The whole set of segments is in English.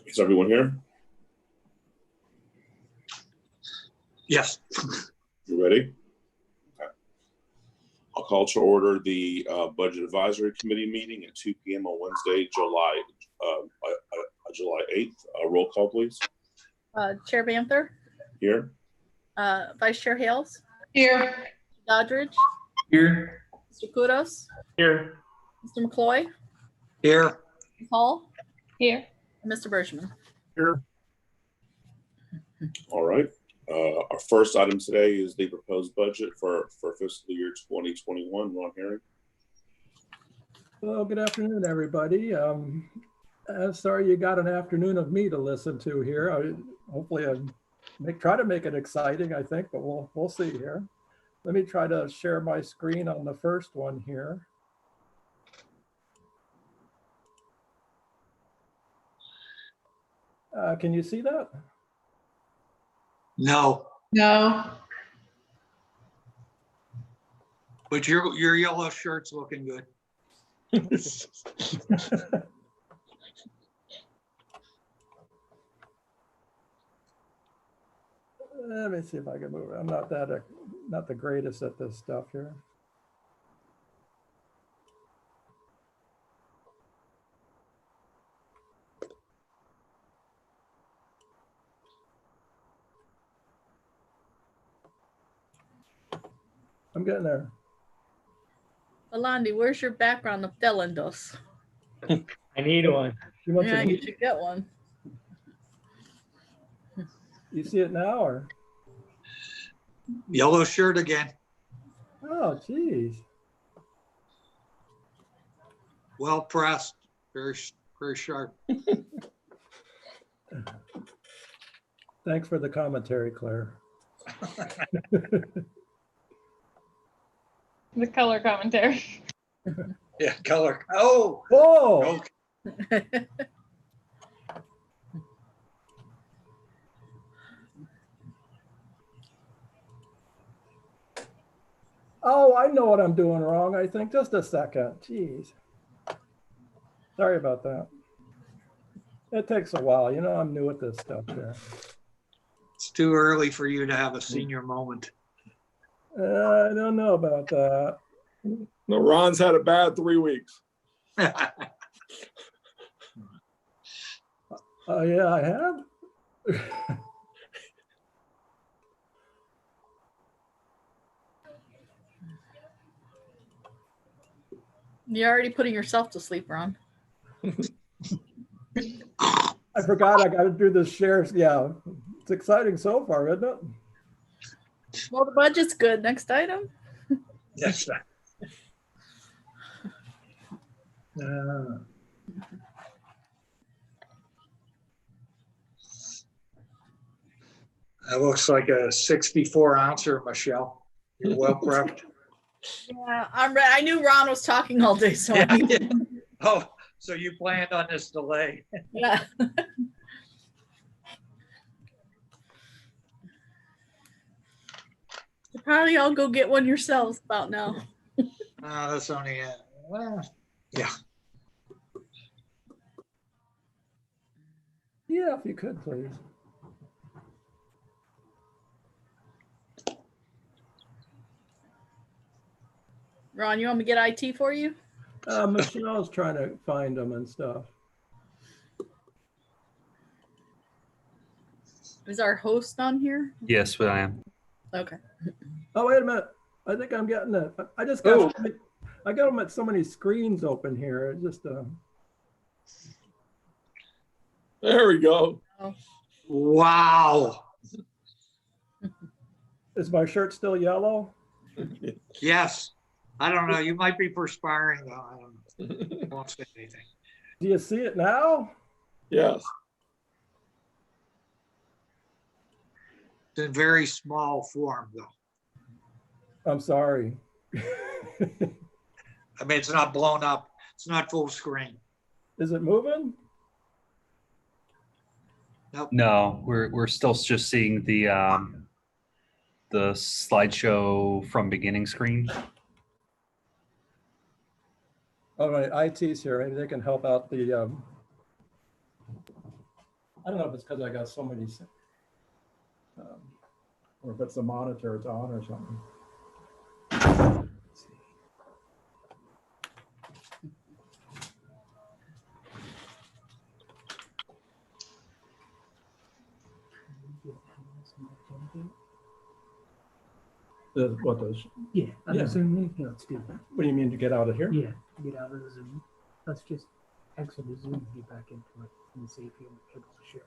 Is everyone here? Yes. You ready? Okay. I'll call to order the Budget Advisory Committee meeting at 2 p.m. on Wednesday, July 8th. Roll call, please. Chair Banther? Here. Vice Chair Hales? Here. Doddridge? Here. Mr. Kudos? Here. Mr. McCloy? Here. Ms. Hall? Here. And Mr. Bergman? Here. All right. Our first item today is the proposed budget for fiscal year 2021. Ron Herring. Well, good afternoon, everybody. Sorry you got an afternoon of me to listen to here. Hopefully I try to make it exciting, I think, but we'll see here. Let me try to share my screen on the first one here. Can you see that? No, No. but your yellow shirt's looking good. Let me see if I can move it. I'm not the greatest at this stuff here. I'm getting there. Alandi, where's your background of Delandos? I need one. Yeah, you should get one. You see it now, or? Yellow shirt again. Oh, geez. Well pressed. Very sharp. Thanks for the commentary, Claire. The color commentary. Yeah, color. Oh. Whoa. Okay. Oh, I know what I'm doing wrong, I think. Just a second. Jeez. Sorry about that. It takes a while. You know, I'm new at this stuff here. It's too early for you to have a senior moment. I don't know about that. No, Ron's had a bad 3 weeks. Oh, yeah, I have. You're already putting yourself to sleep, Ron. I forgot I got to do this shares. Yeah, it's exciting so far, isn't it? Well, the budget's good. Next item. Yes. That looks like a 64 ouncer, Michelle. You're well prepped. Yeah, I knew Ron was talking all day, so Yeah. Oh, so you planned on this delay? yeah. You probably all go get one yourselves about now. That's only yeah. Yeah, if you could, please. Ron, you want me to get IT for you? Michelle's trying to find them and stuff. Is our host on here? Yes, but I am. Okay. Oh, wait a minute. I think I'm getting it. I just got, I got them at so many screens open here. It just, There we go. Oh. Wow. is my shirt still yellow? Yes. I don't know. You might be perspiring though. I don't know. I won't say anything. Do you see it now? Yes. It's in very small form though. I'm sorry. I mean, it's not blown up. It's not full screen. Is it moving? Nope. No, we're still just seeing the slideshow from beginning screen. All right, IT's here. Maybe they can help out the I don't know if it's because I got so many, or if it's the monitor it's on or something. What those? Yeah, on Yeah. the Zoom link, no, let's do that. What do you mean to get out of here? Yeah, get out of the Zoom. Let's just exit the Zoom, and get back into it, and see if you're able to share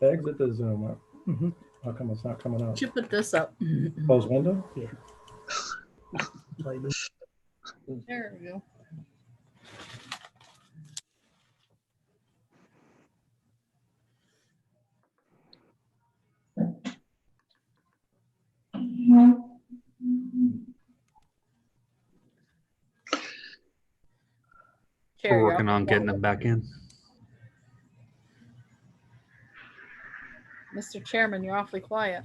it. Exit the Zoom. Mm-hmm. How come it's not coming up? Should put this up. Close window? Play this. There we go. We're working on getting them back in. Mr. Chairman, you're awfully quiet.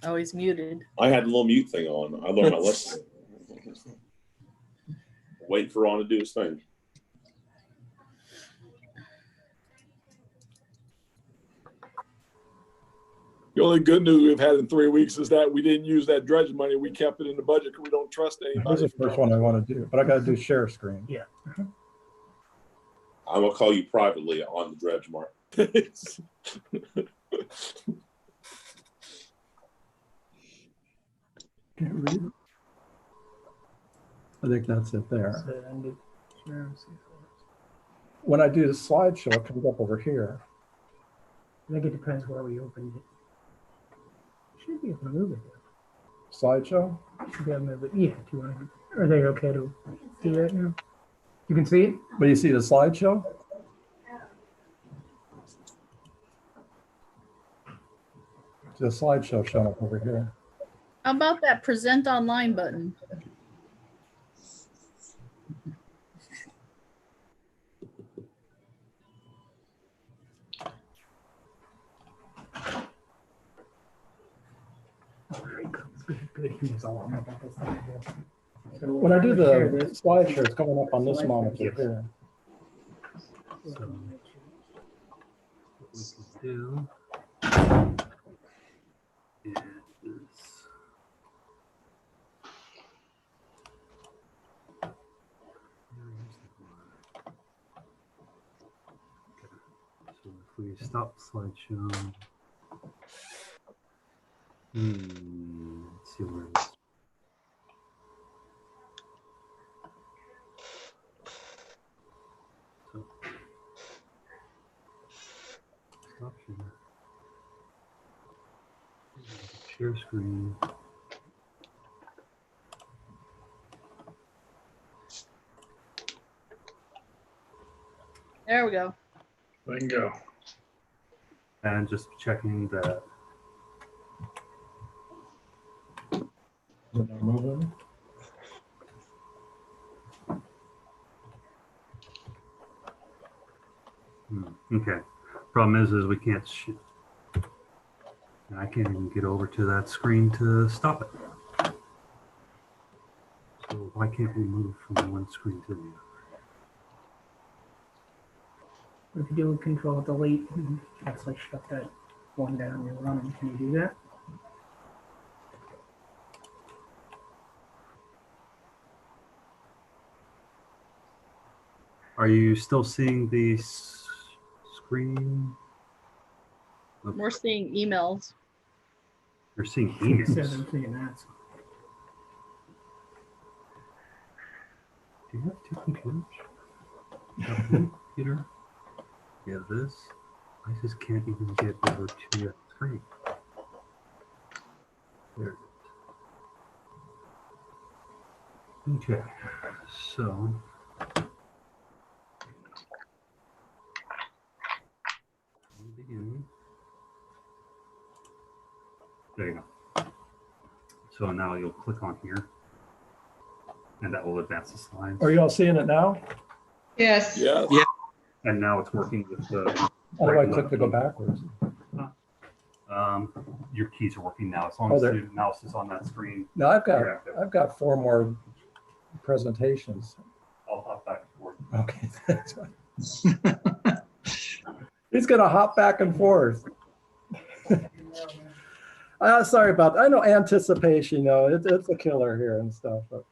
Oh, he's muted. I had a little mute thing on. I learned my lesson. Waiting for Ron to do his thing. The only good news we've had in 3 weeks is that we didn't use that dredge money. We kept it in the budget because we don't trust Here's anybody. the first one I want to do, but I got to do share screen. Yeah. I'm gonna call you privately on the dredge, Mark. Can't read. I think that's it there. So, and it- share, see if it works. When I do the slideshow, it comes up over here. I think it depends where we opened it. Should be able to move it. Slideshow? Should be able to move it. Yeah, do you want to? Are they okay to do that now? You can see it. But you see the slideshow? The slideshow showing up over here. How about that present online button? Good. He knows a lot more about this than I do. So When I do share the this. slideshow, it's coming up on this Slideshow. monitor Yes. here. So what we can do is so if we stop slideshow, let's see where it is. So, stop share screen. There we go. Bingo. And just checking that Is it not moving? okay. Problem is we can't I can't even get over to that screen to stop it. So why can't we move from one screen to the other? If you do a control delete, and actually shut that one down you're running, can you do that? Are you still seeing the screen? We're seeing emails. You're seeing It says emails. I'm seeing that. Do you have two computers? You have one computer? You have this? I just can't even get over to that screen. There. Okay, so. Begin. There you go. So now you'll click on here, and that will advance the slides. Are you all seeing it now? Yes. Yes. Yeah. And now it's working with the. How do I click to go backwards? Your keys are working now. As long Oh, as there- the mouse is on that screen, No, I've Yeah. got 4 more presentations. I'll hop back and forth. Okay, that's fine. He's gonna hop back and forth. Sorry about that. I know anticipation, it's a killer here and stuff. But,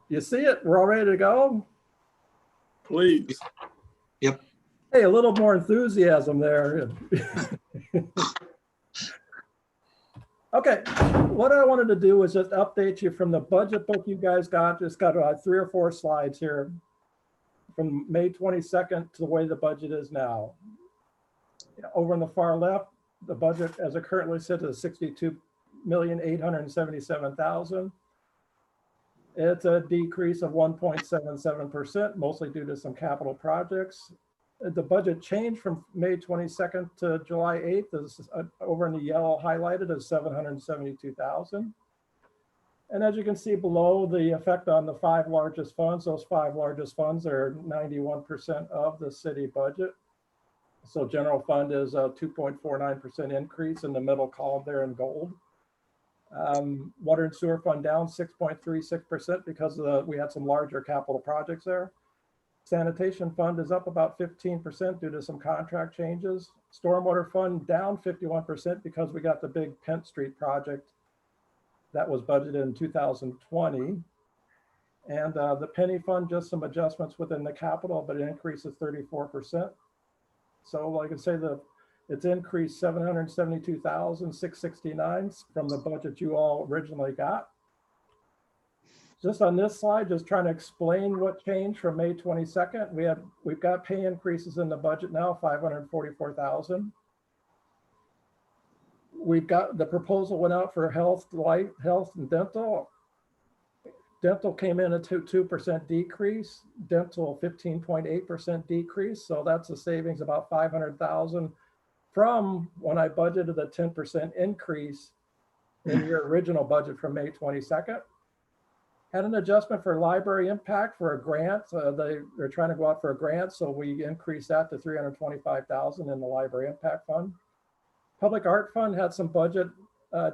you see it? We're all ready to go. Please. Hey, a little more enthusiasm there. Okay, what I wanted to do was just update you from the budget book you guys got. Just got 3 or 4 slides here from May 22nd to the way the budget is now. Over on the far left, the budget as it currently sits is $62,877,000. It's a decrease of 1.77%, mostly due to some capital projects. The budget change from May 22nd to July 8th is over in the yellow highlighted as $772,000. And as you can see below, the effect on the 5 largest funds, those 5 largest funds are 91% of the city budget. So general fund is a 2.49% increase in the middle column there in gold. Water and sewer fund down 6.36% because we had some larger capital projects there. Sanitation fund is up about 15% due to some contract changes. Stormwater fund down 51% because we got the big Pent Street project that was budgeted in 2020. And the penny fund, just some adjustments within the capital, but it increases 34%. So like I say, it's increased $772,669 from the budget you all originally got. Just on this slide, just trying to explain what changed from May 22nd. We've got pay increases in the budget now, $544,000. We've got the proposal went out for health, life, health, and dental. Dental came in at 2% decrease, dental 15.8% decrease. So that's a savings about $500,000 from when I budgeted a 10% increase in your original budget from May 22nd. Had an adjustment for library impact for a grant. They're trying to go out for a grant, so we increased that to $325,000 in the library impact fund. Public art fund had some budget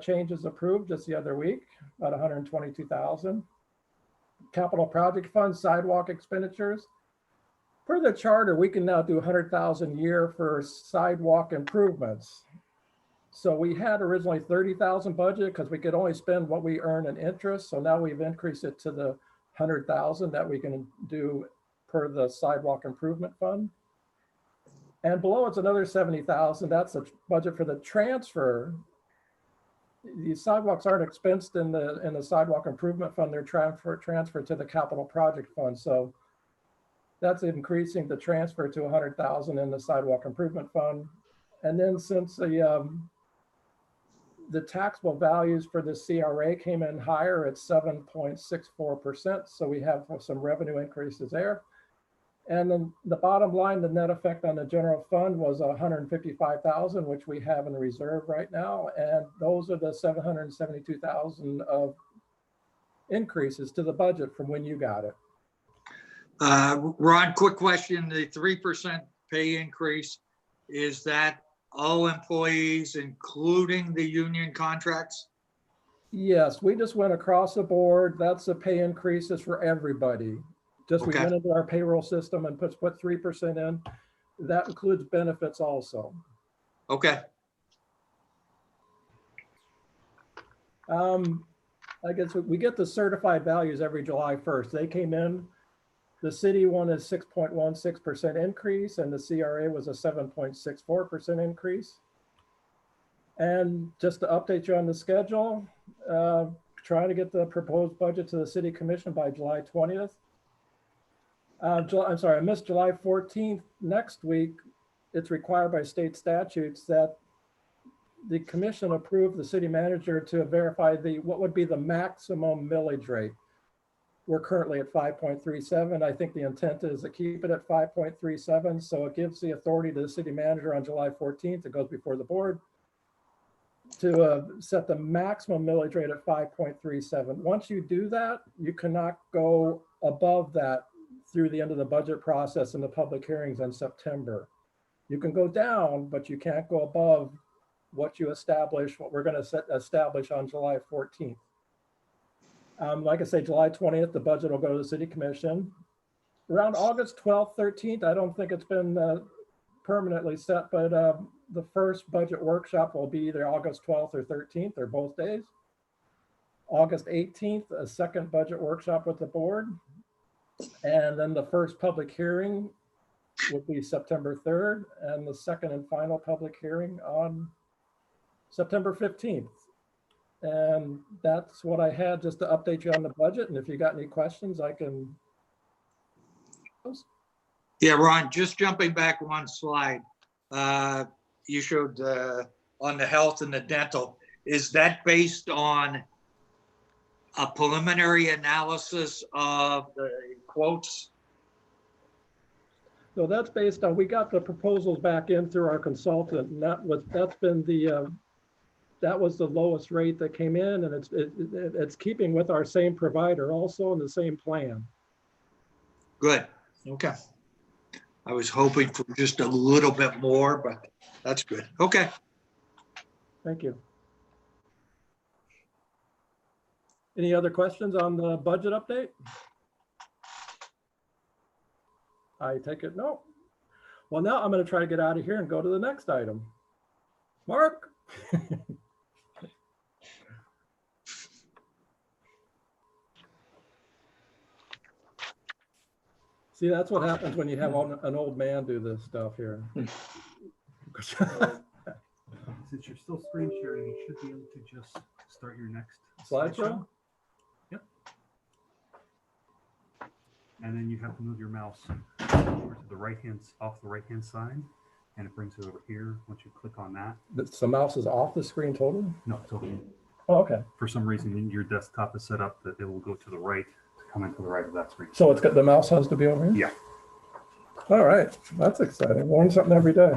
changes approved just the other week, about $122,000. Capital project fund sidewalk expenditures. Per the charter, we can now do $100,000 a year for sidewalk improvements. So we had originally $30,000 budget because we could only spend what we earn in interest. So now we've increased it to the $100,000 that we can do per the sidewalk improvement fund. And below it's another $70,000. That's the budget for the transfer. These sidewalks aren't expensed in the sidewalk improvement fund. They're transferred to the capital project fund. So that's increasing the transfer to $100,000 in the sidewalk improvement fund. And then since the taxable values for the CRA came in higher at 7.64%. So we have some revenue increases there. And then the bottom line, the net effect on the general fund was $155,000, which we have in reserve right now. And those are the $772,000 of increases to the budget from when you got it. Ron, quick question. The 3% pay increase, is that all employees, including the union contracts? Yes, we just went across the board. That's the pay increases for everybody. Just we went into our payroll system and put 3% in. That includes benefits also. Okay. I guess we get the certified values every July 1st. They came in. The city one is 6.16% increase, and the CRA was a 7.64% increase. And just to update you on the schedule, trying to get the proposed budget to the city commission by July 20th. I'm sorry, I missed July 14th. Next week, it's required by state statutes that the commission approve the city manager to verify what would be the maximum millage rate. We're currently at 5.37. I think the intent is to keep it at 5.37. So it gives the authority to the city manager on July 14th. It goes before the board to set the maximum millage rate at 5.37. Once you do that, you cannot go above that through the end of the budget process and the public hearings in September. You can go down, but you can't go above what you establish, what we're going to establish on July 14th. Like I say, July 20th, the budget will go to the city commission. around August 12th, 13th. I don't think it's been permanently set, but the first budget workshop will be either August 12th or 13th or both days. August 18th, a second budget workshop with the board. And then the first public hearing would be September 3rd, and the second and final public hearing on September 15th. And that's what I had, just to update you on the budget. And if you got any questions, I can. Yeah, Ron, just jumping back one slide. You showed on the health and the dental. Is that based on a preliminary analysis of the quotes? So that's based on, we got the proposals back in through our consultant, and that's been the, that was the lowest rate that came in, and it's keeping with our same provider also in the same plan. Good, okay. I was hoping for just a little bit more, but that's good. Okay. Thank you. Any other questions on the budget update? I take it no. Well, now I'm going to try to get out of here and go to the next item. Mark. See, that's what happens when you have an old man do this stuff here. Since you're still screen sharing, you should be able to just start your next Slideshow? Yep. And then you have to move your mouse over to the right-hand, off the right-hand side, and it brings it over here. Once you click on that. The mouse is off the screen totally? No, it's open. Oh, okay. For some reason, your desktop is set up that it will go to the right, to come into the right of that screen. So it's got, the mouse has to be over here? Yeah. All right, that's exciting. Learn something every day.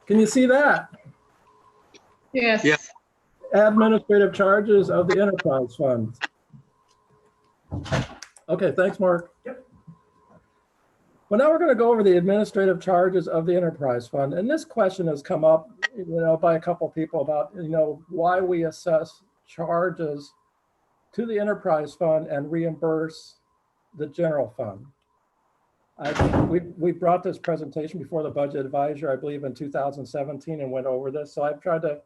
Can you see that? Yes. Yeah. Administrative charges of the enterprise funds. Okay, thanks, Mark. Yep. Well, now we're going to go over the administrative charges of the enterprise fund. And this question has come up, by a couple of people about, why we assess charges to the enterprise fund and reimburse the general fund. We brought this presentation before the budget advisor, I believe in 2017, and went over this. So I've tried to,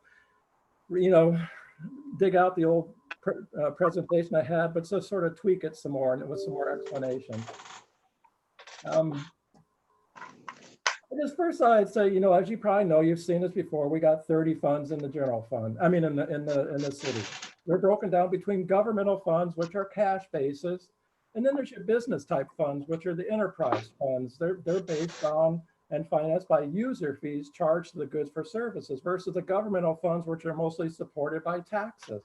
dig out the old presentation I had, but just sort of tweak it some more and with some more explanation. Just first I'd say, as you probably know, you've seen this before, we got 30 funds in the general fund. I mean, in the city. They're broken down between governmental funds, which are cash basis. And then there's your business type funds, which are the enterprise funds. They're based on and financed by user fees charged to the goods for services versus the governmental funds, which are mostly supported by taxes.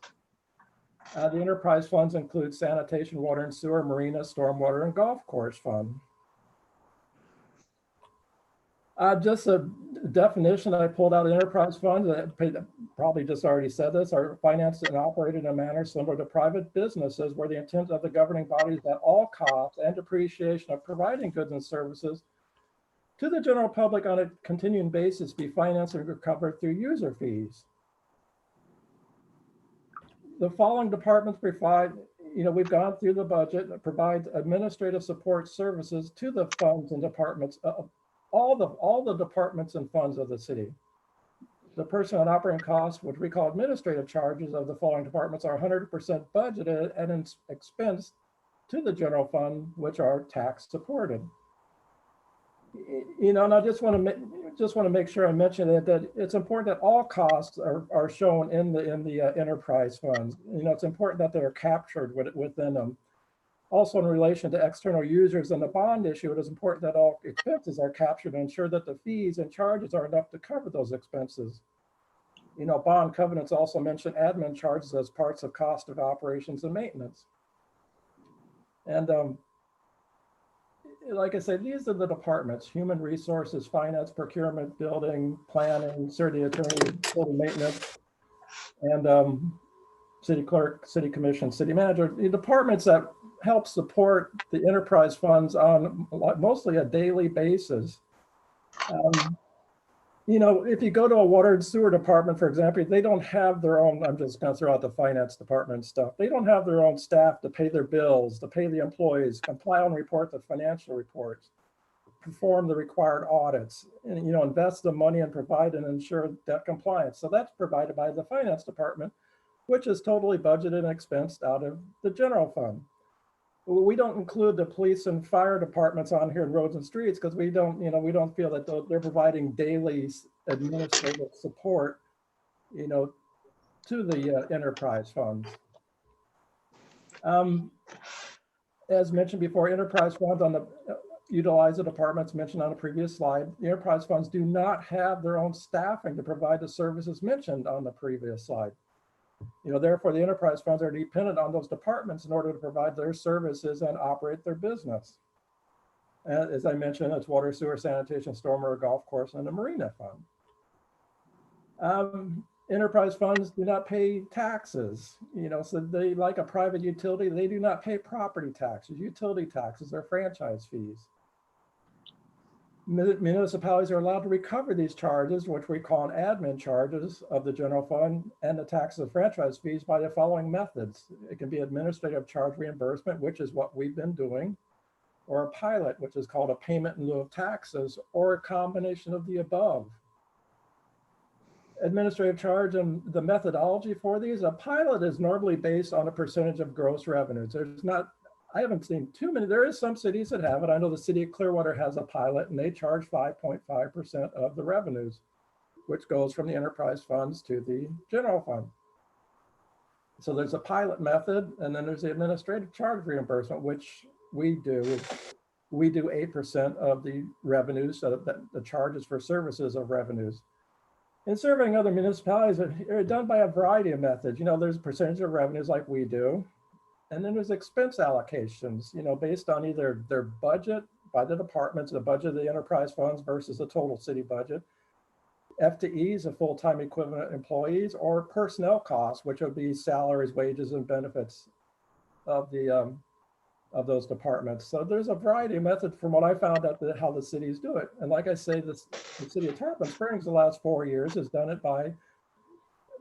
The enterprise funds include sanitation, water and sewer, marina, stormwater, and golf course fund. Just a definition I pulled out of enterprise funds, probably just already said this, are financed and operated in a manner similar to private businesses where the intent of the governing body is that all costs and depreciation of providing goods and services to the general public on a continuing basis be financed and recovered through user fees. The following departments provide, we've gone through the budget, that provides administrative support services to the funds and departments of all the departments and funds of the city. The personnel and operating costs, which we call administrative charges of the following departments, are 100% budgeted and expensed to the general fund, which are tax supported. And I just want to make sure I mention that it's important that all costs are shown in the enterprise funds. It's important that they're captured within them. Also, in relation to external users and the bond issue, it is important that all expenses are captured and ensure that the fees and charges are enough to cover those expenses. Bond covenants also mention admin charges as parts of cost of operations and maintenance. And like I said, these are the departments: human resources, finance, procurement, building, planning, city attorney, building maintenance, and city clerk, city commission, city manager. The departments that help support the enterprise funds on mostly a daily basis. You know, if you go to a water and sewer department, for example, they don't have their own, I'm just going to throw out the finance department stuff. They don't have their own staff to pay their bills, to pay the employees, compile and report the financial reports, perform the required audits, and, you know, invest the money and provide and ensure debt compliance. So that's provided by the finance department, which is totally budgeted and expensed out of the general fund. We don't include the police and fire departments on here in roads and streets because we don't, you know, we don't feel that they're providing daily administrative support, you know, to the enterprise funds. As mentioned before, enterprise funds on the utilize the departments mentioned on the previous slide. The enterprise funds do not have their own staffing to provide the services mentioned on the previous slide. You know, therefore, the enterprise funds are dependent on those departments in order to provide their services and operate their business. As I mentioned, it's water, sewer, sanitation, stormwater, golf course, and the marina fund. Enterprise funds do not pay taxes, you know, so they, like a private utility, they do not pay property taxes, utility taxes, or franchise fees. Municipalities are allowed to recover these charges, which we call admin charges of the general fund, and the taxes and franchise fees by the following methods. It can be administrative charge reimbursement, which is what we've been doing, or a pilot, which is called a payment in lieu of taxes, or a combination of the above. Administrative charge and the methodology for these, a pilot is normally based on a percentage of gross revenues. There's not, I haven't seen too many. There is some cities that have it. I know the city of Clearwater has a pilot and they charge 5.5% of the revenues, which goes from the enterprise funds to the general fund. So there's a pilot method, and then there's the administrative charge reimbursement, which we do. We do 8% of the revenues, so that the charges for services of revenues. In serving other municipalities, are done by a variety of methods. You know, there's a percentage of revenues like we do. And then there's expense allocations, you know, based on either their budget by the departments, the budget of the enterprise funds versus the total city budget, FTEs, of full-time equivalent employees, or personnel costs, which would be salaries, wages, and benefits of the of those departments. So there's a variety of methods from what I found out how the cities do it. And like I say, the city of Tarpon Springs the last 4 years has done it by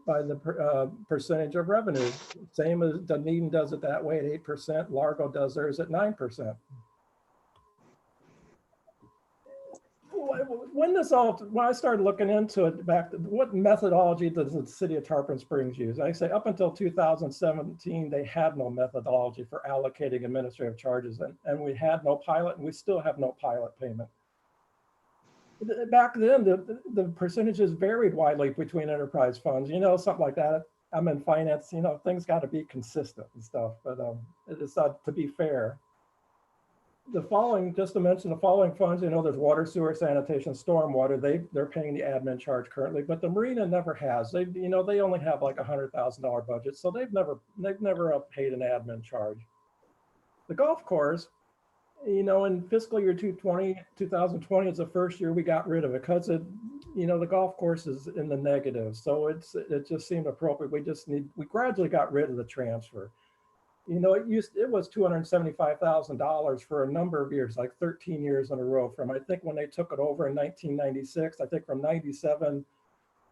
the percentage of revenue. Same as Dunedin does it that way at 8%. Largo does theirs at 9%. When I started looking into it what methodology does the city of Tarpon Springs use? I say up until 2017, they had no methodology for allocating administrative charges, and we had no pilot, and we still have no pilot payment. Back then, the percentages varied widely between enterprise funds, you know, something like that. I'm in finance, you know, things got to be consistent and stuff, but it's to be fair. The following, just to mention the following funds, you know, there's water, sewer, sanitation, stormwater. They're paying the admin charge currently, but the marina never has. They, you know, they only have like $100,000 budget, so they've never paid an admin charge. The golf course, you know, in fiscal year 2020 is the first year we got rid of it because it, you know, the golf course is in the negative, so it just seemed appropriate. We gradually got rid of the transfer. You know, it was $275,000 for a number of years, like 13 years in a row. From I think when they took it over in 1996, I think from 97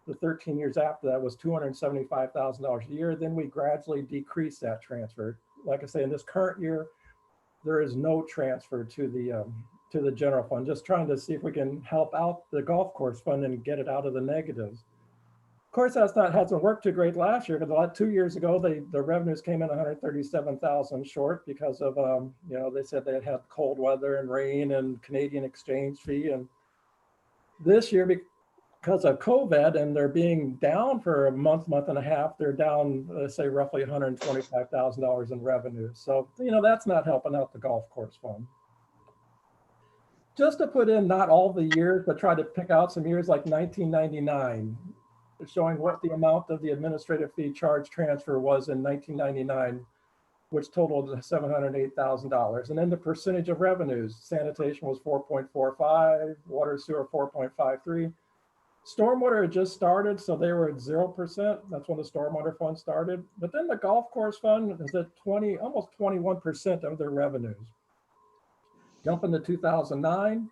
to 13 years after that was $275,000 a year. Then we gradually decreased that transfer. Like I say, in this current year, there is no transfer to the general fund. Just trying to see if we can help out the golf course fund and get it out of the negatives. Of course, hasn't worked too great last year, because 2 years ago, the revenues came in 137,000 short because of, you know, they said they had cold weather and rain and Canadian exchange fee. And this year, because of COVID and they're being down for a month and a half, they're down, let's say, roughly $125,000 in revenue. So, you know, that's not helping out the golf course fund. Just to put in not all the years, but try to pick out some years like 1999. Showing what the amount of the administrative fee charge transfer was in 1999, which totaled $708,000. And then the percentage of revenues, sanitation was 4.45, water sewer 4.53. Stormwater had just started, so they were at 0%. That's when the stormwater fund started. But then the golf course fund is at almost 21% of their revenues. Jumping to 2009,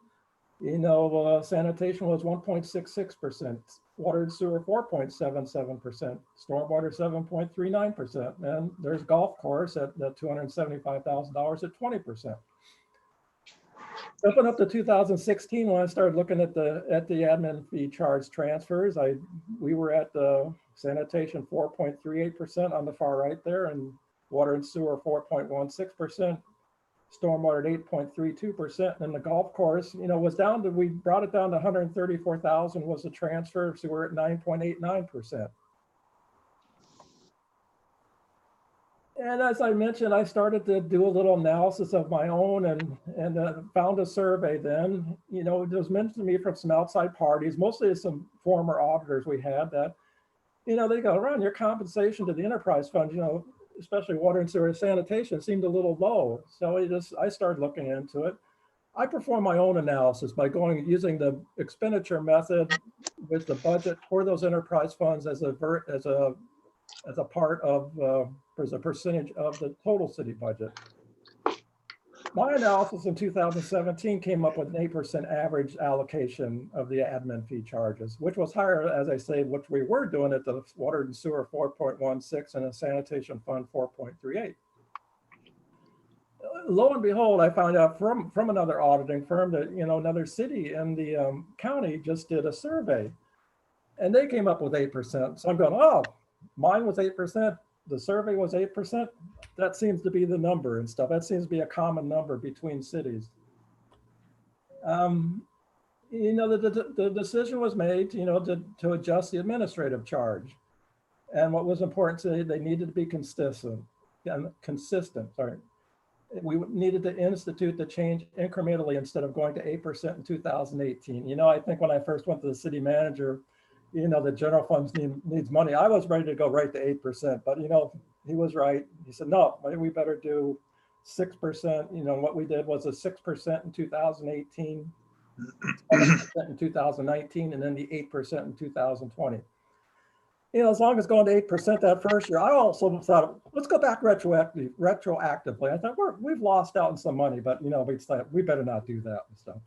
Sanitation was 1.66%, water and sewer 4.77%, stormwater 7.39%, and there's golf course at $275,000 at 20%. Jumping up to 2016, when I started looking at the admin fee charge transfers, we were at the sanitation 4.38% on the far right there, and water and sewer 4.16%, stormwater at 8.32%, and the golf course, was down to, we brought it down to 134,000 was the transfer, so we're at 9.89%. And as I mentioned, I started to do a little analysis of my own and found a survey then. It was mentioned to me from some outside parties, mostly some former auditors we had that, they go, around your compensation to the enterprise fund, especially water and sewer sanitation seemed a little low. So I started looking into it. I perform my own analysis by using the expenditure method with the budget for those enterprise funds as a part of, as a percentage of the total city budget. My analysis in 2017 came up with an 8% average allocation of the admin fee charges, which was higher, as I say, which we were doing at the water and sewer 4.16 and the sanitation fund 4.38. Lo and behold, I found out from another auditing firm that, another city in the county just did a survey and they came up with 8%. So I'm going, oh, mine was 8%. The survey was 8%. That seems to be the number and stuff. That seems to be a common number between cities. The decision was made, to adjust the administrative charge. And what was important to they needed to be consistent. Sorry. We needed to institute the change incrementally instead of going to 8% in 2018. I think when I first went to the city manager, the general funds needs money. I was ready to go right to 8%, but he was right. He said, no, we better do 6%. What we did was a 6% in 2018, 7% in 2019, and then the 8% in 2020. As long as going to 8% that first year, I also thought, let's go back retroactively. I thought we've lost out on some money, but we better not do that and stuff.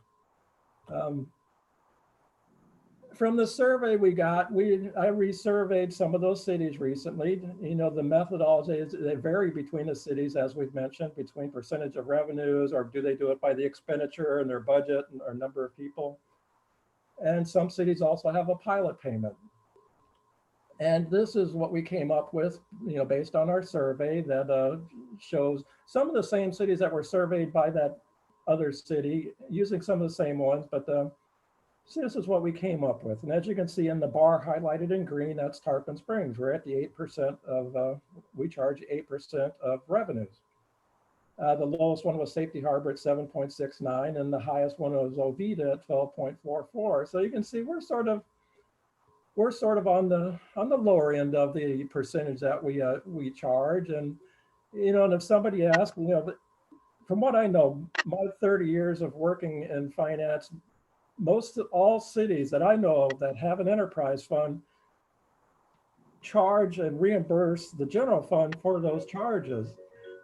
From the survey we got, I resurveyed some of those cities recently. The methodology they vary between the cities, as we've mentioned, between percentage of revenues, or do they do it by the expenditure and their budget or number of people? And some cities also have a pilot payment. And this is what we came up with, based on our survey that shows some of the same cities that were surveyed by that other city, using some of the same ones, but so this is what we came up with. And as you can see in the bar highlighted in green, that's Tarpon Springs. We're at the 8% of, we charge 8% of revenues. The lowest one was Safety Harbor at 7.69, and the highest one was Oviedo at 12.44. So you can see we're sort of on the lower end of the percentage that we charge. And and if somebody asks, from what I know, my 30 years of working in finance, all cities that I know of that have an enterprise fund charge and reimburse the general fund for those charges.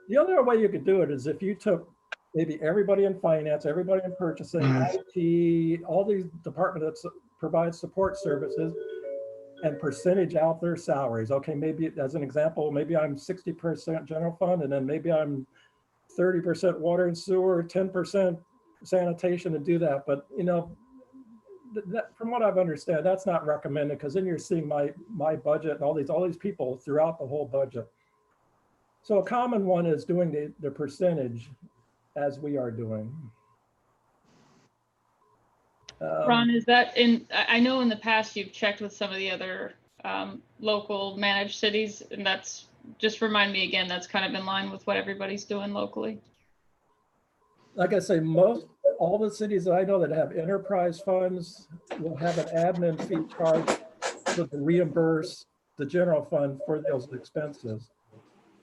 The other way you could do it is if you took maybe everybody in finance, everybody in purchasing, IT, all these departments that provide support services, and percentage out their salaries. Okay, maybe as an example, maybe I'm 60% general fund, and then maybe I'm 30% water and sewer, 10% sanitation, and do that. But that, from what I've understood, that's not recommended, because then you're seeing my budget and all these people throughout the whole budget. So a common one is doing the percentage as we are doing. Ron, is that I know in the past you've checked with some of the other local managed cities, and that's, just remind me again, that's kind of in line with what everybody's doing locally. Like I say, all the cities that I know that have enterprise funds will have an admin fee charge to reimburse the general fund for those expenses.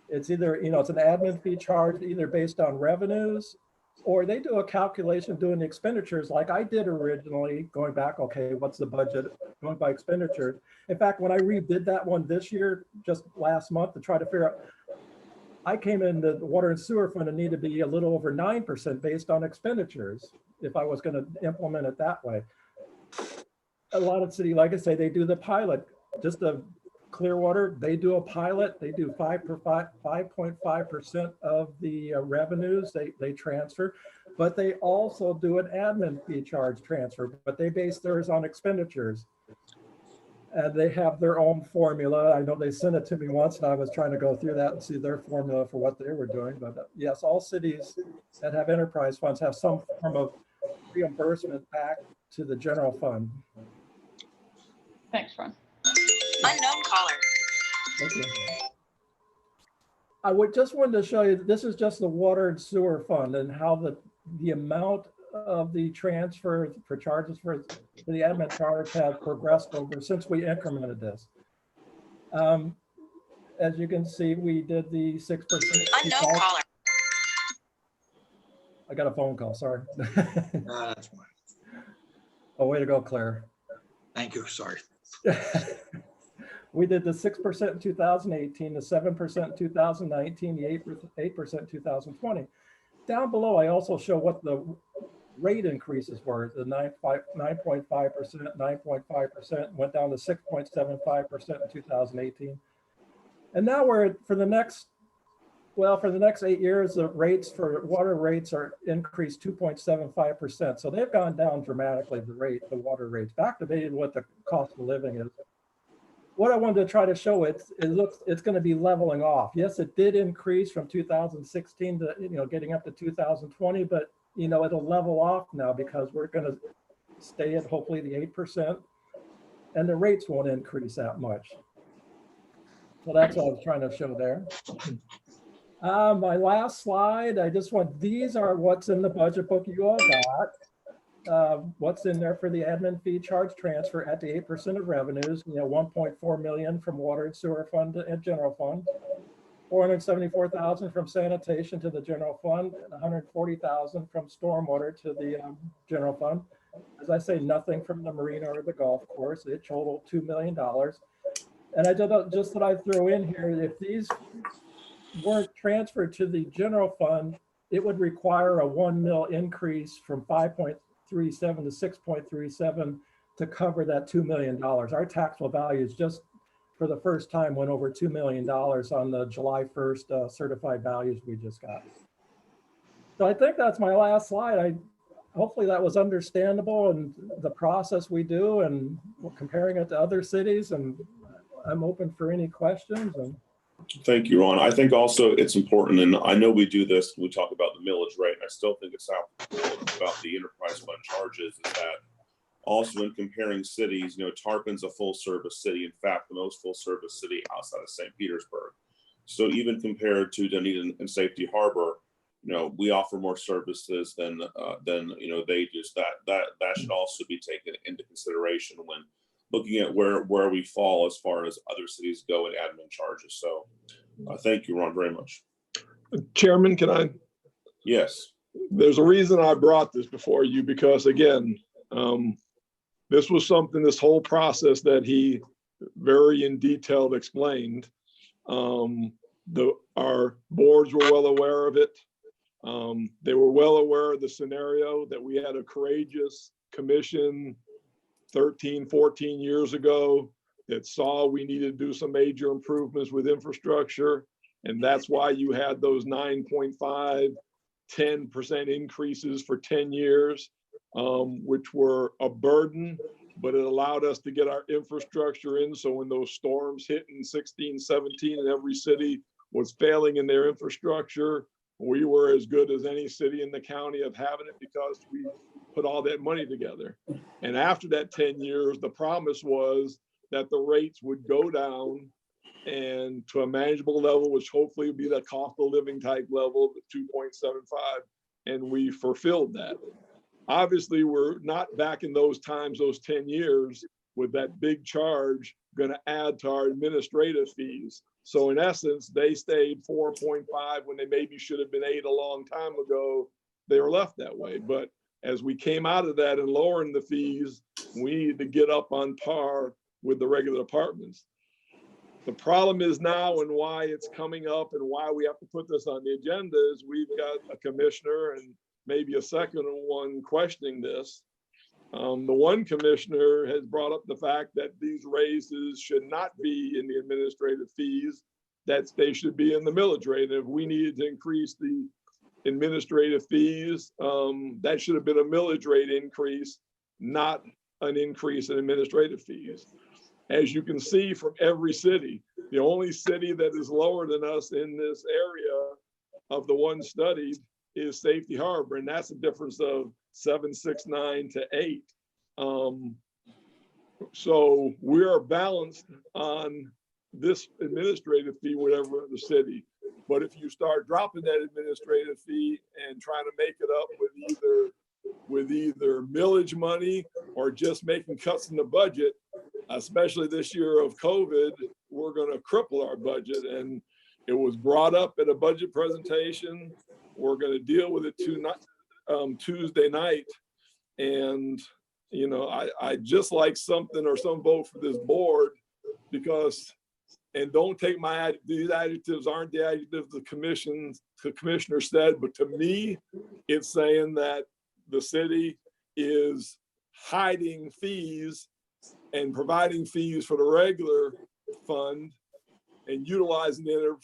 It's either, it's an admin fee charge either based on revenues, or they do a calculation doing the expenditures like I did originally, going back, okay, what's the budget, going by expenditures. In fact, when I redid that one this year, just last month, to try to figure out, I came in the water and sewer fund and needed to be a little over 9% based on expenditures. if I was going to implement it that way. A lot of city, like I say, they do the pilot. Just a Clearwater, they do a pilot. They do 5.5% of the revenues they transfer, but they also do an admin fee charge transfer, but they base theirs on expenditures. And they have their own formula. I know they sent it to me once and I was trying to go through that and see their formula for what they were doing. But yes, all cities that have enterprise funds have some form of reimbursement back to the general fund. Thanks, Ron. Unknown caller. Thank you. I would just wanted to show you, this is just the water and sewer fund and how the amount of the transfer for charges for the admin charge has progressed over since we incremented this. As you can see, we did the 6%. Unknown caller. I got a phone call, sorry. That's fine. Oh, way to go, Claire. Thank you, sorry. We did the 6% in 2018, the 7% in 2019, the 8% in 2020. Down below, I also show what the rate increases were. The 9.5%, 9.5% went down to 6.75% in 2018. And now we're for the next 8 years, the rates for water rates are increased 2.75%. So they've gone down dramatically, the water rates, back to maybe what the cost of living is. What I wanted to try to show it's going to be leveling off. Yes, it did increase from 2016 to getting up to 2020, but it'll level off now because we're going to stay at hopefully the 8%, and the rates won't increase that much. So that's what I was trying to show there. My last slide, these are what's in the budget book you all got. What's in there for the admin fee charge transfer at the 8% of revenues, 1.4 million from water and sewer fund and general fund, 474,000 from sanitation to the general fund, and 140,000 from stormwater to the general fund. As I say, nothing from the marina or the golf course. It totaled $2 million. And I just that I throw in here, if these weren't transferred to the general fund, it would require a 1 mil increase from 5.37 to 6.37 to cover that $2 million. Our taxable values just for the first time went over $2 million on the July 1st certified values we just got. So I think that's my last slide. Hopefully that was understandable and the process we do and comparing it to other cities, and I'm open for any questions. And thank you, Ron. I think also it's important, and I know we do this, we talk about the millage rate, and I still think it's about the enterprise fund charges, is that also in comparing cities, Tarpon's a full service city. In fact, the most full service city outside of St. Petersburg. So even compared to Dunedin and Safety Harbor, we offer more services than they do. That should also be taken into consideration when looking at where we fall as far as other cities go in admin charges. So thank you, Ron, very much. Chairman, can I? Yes. There's a reason I brought this before you, because again, this was something, this whole process that he very in detail explained. Our boards were well aware of it. They were well aware of the scenario that we had a courageous commission 13, 14 years ago that saw we needed to do some major improvements with infrastructure. And that's why you had those 9.5, 10% increases for 10 years, which were a burden, but it allowed us to get our infrastructure in. So when those storms hit in 16, 17, and every city was failing in their infrastructure, we were as good as any city in the county of having it because we put all that money together. And after that 10 years, the promise was that the rates would go down and to a manageable level, which hopefully would be that cost of living type level, the 2.75. And we fulfilled that. Obviously, we're not back in those times, those 10 years, with that big charge going to add to our administrative fees. So in essence, they stayed 4.5 when they maybe should have been 8 a long time ago. They were left that way. But as we came out of that and lowering the fees, we needed to get up on par with the regular departments. The problem is now, and why it's coming up and why we have to put this on the agenda, is we've got a commissioner and maybe a second one questioning this. The one commissioner has brought up the fact that these raises should not be in the administrative fees, that they should be in the millage rate. If we needed to increase the administrative fees, that should have been a millage rate increase, not an increase in administrative fees. As you can see from every city, the only city that is lower than us in this area of the one studied is Safety Harbor, and that's a difference of 769 to 8. So we are balanced on this administrative fee, whatever the city. But if you start dropping that administrative fee and trying to make it up with either millage money or just making cuts in the budget, especially this year of COVID, we're going to cripple our budget. And it was brought up at a budget presentation. We're going to deal with it Tuesday night. And, you know, I just like something or some vote for this board, because, and don't take these adjectives aren't the adjectives the commissioner said, but to me, it's saying that the city is hiding fees and providing fees for the regular fund and utilizing the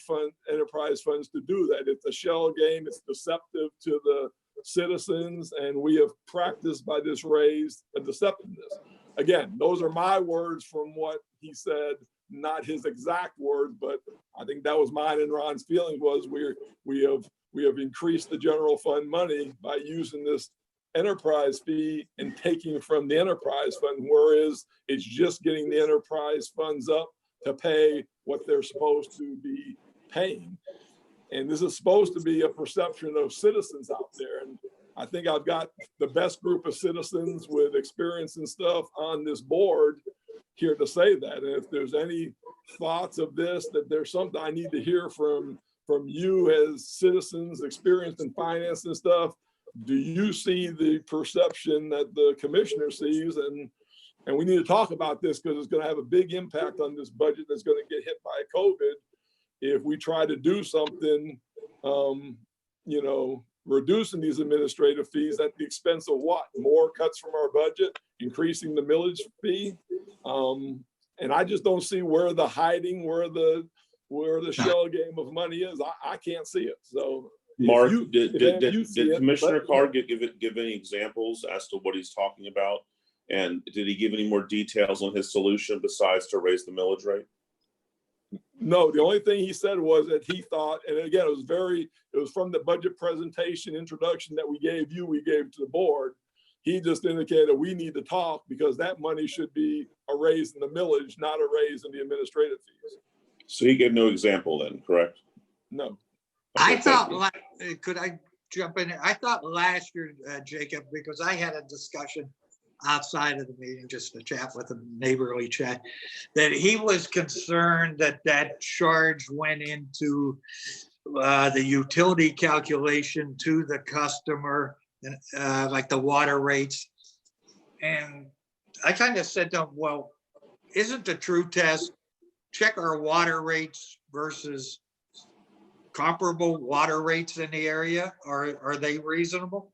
enterprise funds to do that. It's a shell game. It's deceptive to the citizens, and we have practiced by this raise a deceptiveness. Again, those are my words from what he said, not his exact words, but I think that was mine and Ron's feeling was we have increased the general fund money by using this enterprise fee and taking from the enterprise fund, whereas it's just getting the enterprise funds up to pay what they're supposed to be paying. And this is supposed to be a perception of citizens out there. And I think I've got the best group of citizens with experience and stuff on this board here to say that. And if there's any thoughts of this, that there's something I need to hear from you as citizens experienced in finance and stuff, do you see the perception that the commissioner sees? And we need to talk about this, because it's going to have a big impact on this budget that's going to get hit by COVID if we try to do something, you know, reducing these administrative fees at the expense of what? More cuts from our budget, increasing the millage fee. And I just don't see where the hiding, where the shell game of money is. I can't see it. So Mark, did Commissioner Carr give any examples as to what he's talking about? And did he give any more details on his solution besides to raise the millage rate? No, the only thing he said was that he thought, and again, it was from the budget presentation introduction that we gave to the board. He just indicated we need to talk, because that money should be a raise in the millage, not a raise in the administrative fees. So he gave no example then, correct? No. I thought, could I jump in? I thought last year, Jacob, because I had a discussion outside of the meeting, just a chat with a neighborly chat, that he was concerned that charge went into the utility calculation to the customer, like the water rates. And I kind of said to him, well, isn't the true test, check our water rates versus comparable water rates in the area? Are they reasonable?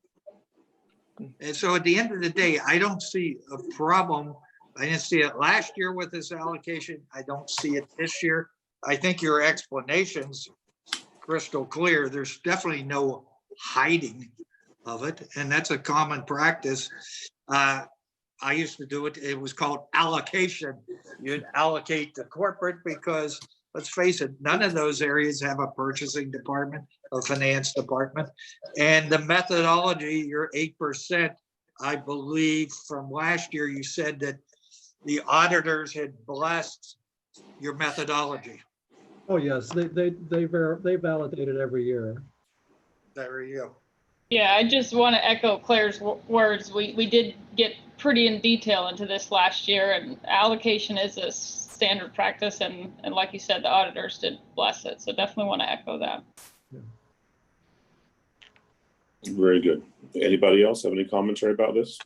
And so at the end of the day, I don't see a problem. I didn't see it last year with this allocation. I don't see it this year. I think your explanation's crystal clear. There's definitely no hiding of it. And that's a common practice. I used to do it. It was called allocation. You'd allocate to corporate because, let's face it, none of those areas have a purchasing department, a finance department. And the methodology, your 8%, I believe from last year, you said that the auditors had blessed your methodology. Oh, yes, they validate it every year. There you go. Yeah, I just want to echo Claire's words. We did get pretty in detail into this last year, and allocation is a standard practice, and like you said, the auditors did bless it. So definitely want to echo that. Yeah. Very good. Anybody else have any commentary about this?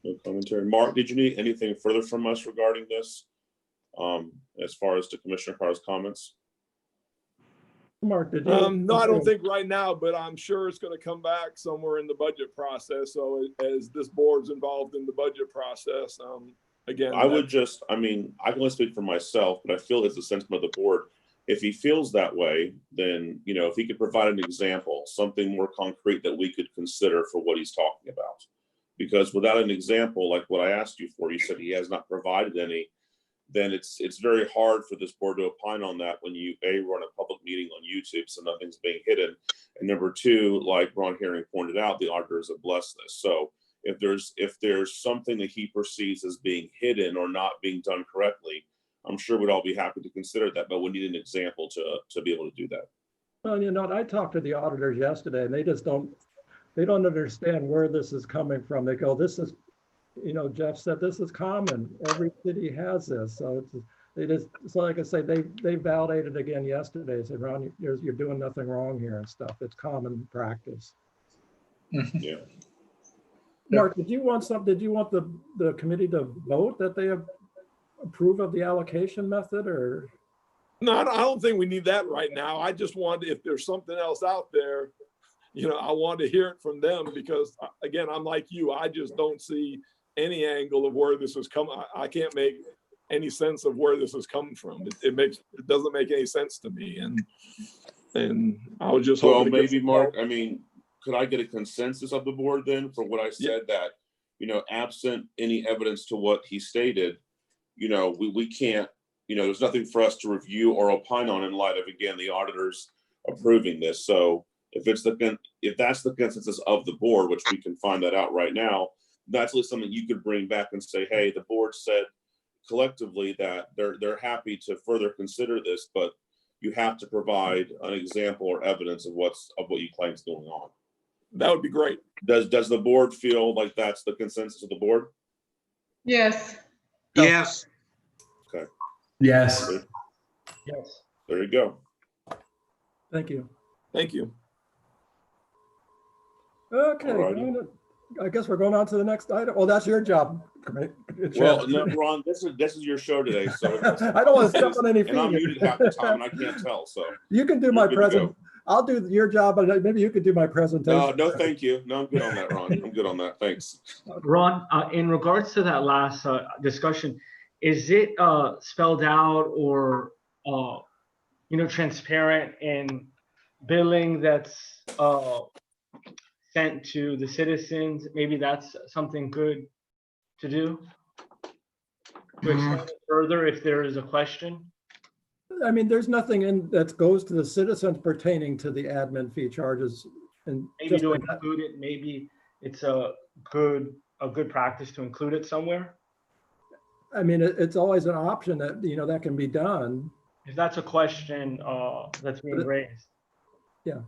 No commentary. Mark, did you need anything further from us regarding this, as far as to Commissioner Carr's comments? Mark, did you? No, I don't think right now, but I'm sure it's going to come back somewhere in the budget process. So as this board's involved in the budget process, again, I would just, I mean, I can only speak for myself, but I feel it's the sentiment of the board. If he feels that way, then, you know, if he could provide an example, something more concrete that we could consider for what he's talking about. Because without an example, like what I asked you for, you said he has not provided any, then it's very hard for this board to opine on that when you, A, run a public meeting on YouTube, so nothing's being hidden. And number two, like Ron Herring pointed out, the auditors have blessed this. So if there's something that he perceives as being hidden or not being done correctly, I'm sure we'd all be happy to consider that, but we need an example to be able to do that. Well, you know, I talked to the auditors yesterday and they don't understand where this is coming from. They go, this is, you know, Jeff said, this is common. Every city has this. So so like I say, they validated again yesterday. Said, Ron, you're doing nothing wrong here and stuff. It's common practice. Yeah. Mark, did you want the committee to vote that they approve of the allocation method, or? No, I don't think we need that right now. I just want, if there's something else out there, you know, I want to hear it from them because, again, I'm like you. I just don't see any angle of where this is coming. I can't make any sense of where this is coming from. It doesn't make any sense to me. And I was just hoping. Well, maybe Mark, I mean, could I get a consensus of the board then for what I said, that, you know, absent any evidence to what he stated, you know, we can't, you know, there's nothing for us to review or opine on in light of, again, the auditors approving this. So if that's the consensus of the board, which we can find that out right now, that's at least something you could bring back and say, hey, the board said collectively that they're happy to further consider this, but you have to provide an example or evidence of what you claim is going on. That would be great. Does the board feel like that's the consensus of the board? Yes. Yes. Okay. Yes. Yes. There you go. Thank you. Thank you. Okay, I guess we're going on to the next item. Well, that's your job. Well, no, Ron, this is your show today, so I don't want to step on any feet. and I'm muted half the time, and I can't tell. So you can do my present. I'll do your job, but maybe you could do my presentation. No, thank you. No, I'm good on that, Ron. I'm good on that. Thanks. Ron, in regards to that last discussion, is it spelled out or you know, transparent in billing that's sent to the citizens? Maybe that's something good to do to explain it further if there is a question. I mean, there's nothing in that goes to the citizens pertaining to the admin fee charges. And maybe to include it, maybe it's a good practice to include it somewhere. I mean, it's always an option that, you know, that can be done. If that's a question that's being raised. Yeah,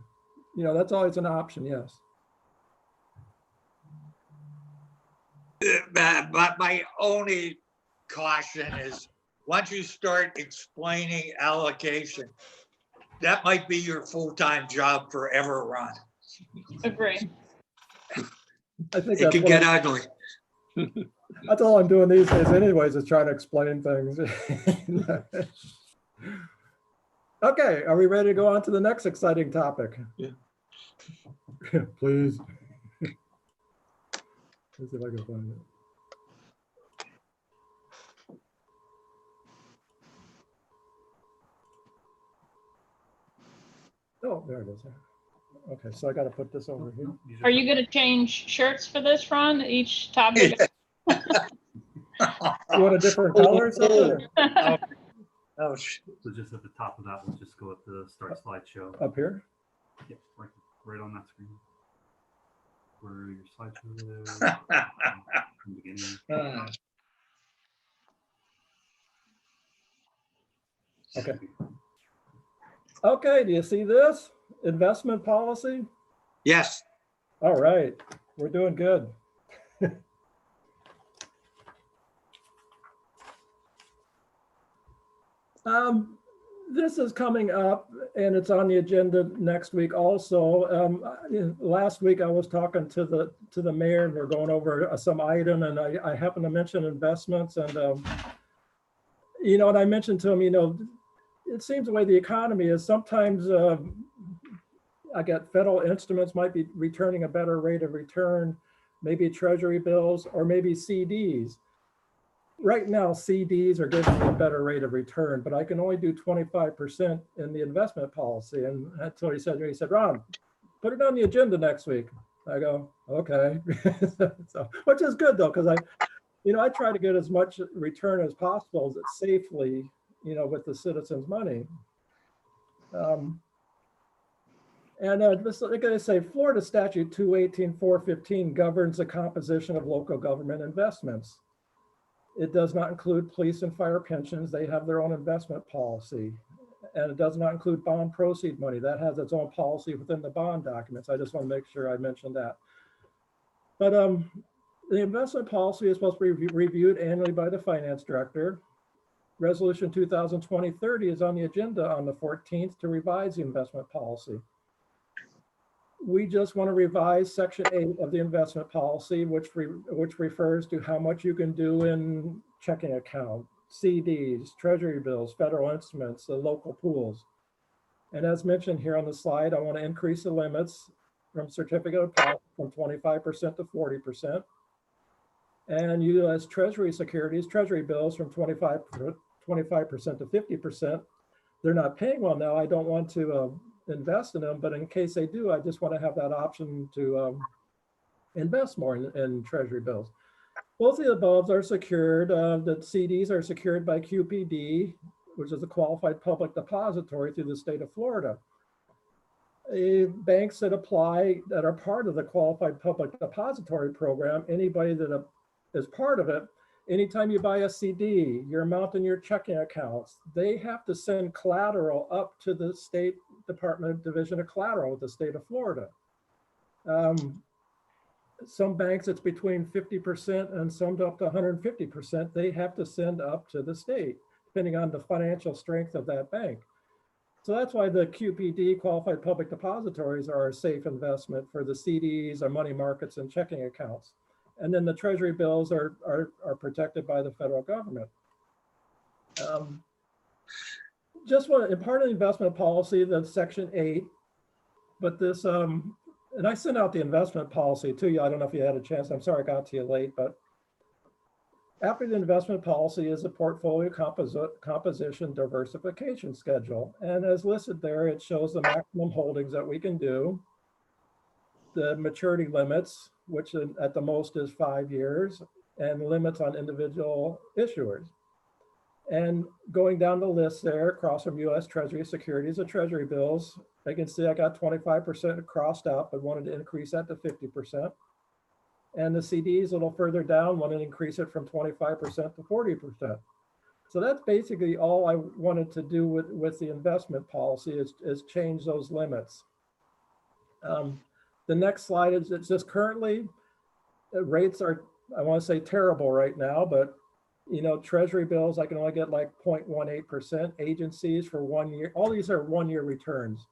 you know, that's always an option, yes. My only caution is once you start explaining allocation, that might be your full-time job forever, Ron. Agree. I think it can get ugly. That's all I'm doing these days anyways, is trying to explain things. Okay, are we ready to go on to the next exciting topic? Yeah. Please. Let's see if I can find it. Oh, there it is. Okay, so I got to put this over here. Are you going to change shirts for this, Ron? Each topic? You want a different color or something? Oh, So just at the top of that, we'll just go with the start slideshow. Up here? Yep, right on that screen. Where your slideshow is. From the beginning. Okay. Okay, do you see this? Investment policy? yes. All right, we're doing good. This is coming up and it's on the agenda next week also. Last week I was talking to the mayor and we're going over some item and I happened to mention investments and you know, and I mentioned to him, you know, it seems the way the economy is, sometimes I get federal instruments might be returning a better rate of return, maybe treasury bills, or maybe CDs. Right now, CDs are giving me a better rate of return, but I can only do 25% in the investment policy. And that's what he said to me. He said, Ron, put it on the agenda next week. I go, okay. So, which is good though, because I try to get as much return as possible safely, with the citizens' money. Just like I say, Florida Statute 218-415 governs the composition of local government investments. It does not include police and fire pensions. They have their own investment policy. And it does not include bond proceed money. That has its own policy within the bond documents. I just want to make sure I mentioned that. But the investment policy is supposed to be reviewed annually by the finance director. Resolution 2020-30 is on the agenda on the 14th to revise the investment policy. We just want to revise Section 8 of the investment policy, which refers to how much you can do in checking account, CDs, treasury bills, federal instruments, the local pools. And as mentioned here on the slide, I want to increase the limits from certificate of deposit from 25% to 40%. And U.S. Treasury securities, treasury bills from 25% to 50%. They're not paying well now. I don't want to invest in them, but in case they do, I just want to have that option to invest more in treasury bills. Both of the above are secured. The CDs are secured by QPD, which is a qualified public depository through the state of Florida. Banks that apply that are part of the qualified public depository program, anybody that is part of it, anytime you buy a CD, your amount in your checking accounts, they have to send collateral up to the State Department Division of Collateral with the state of Florida. Some banks, it's between 50% and some up to 150%. They have to send up to the state, depending on the financial strength of that bank. So that's why the QPD, qualified public depositories, are a safe investment for the CDs, or money markets, and checking accounts. And then the treasury bills are protected by the federal government. Just one, in part of the investment policy, that's Section 8, but this, and I sent out the investment policy to you. I don't know if you had a chance. I'm sorry I got to you late, but after the investment policy is a portfolio composition diversification schedule. And as listed there, it shows the maximum holdings that we can do, the maturity limits, which at the most is 5 years, and limits on individual issuers. And going down the list there, across from U.S. Treasury securities and treasury bills, I can see I got 25% crossed out, but wanted to increase that to 50%. And the CDs a little further down, wanted to increase it from 25% to 40%. So that's basically all I wanted to do with the investment policy is change those limits. The next slide is, it's just currently, rates are, I want to say terrible right now, but treasury bills, I can only get like 0.18%. Agencies for 1 year, all these are 1 year returns.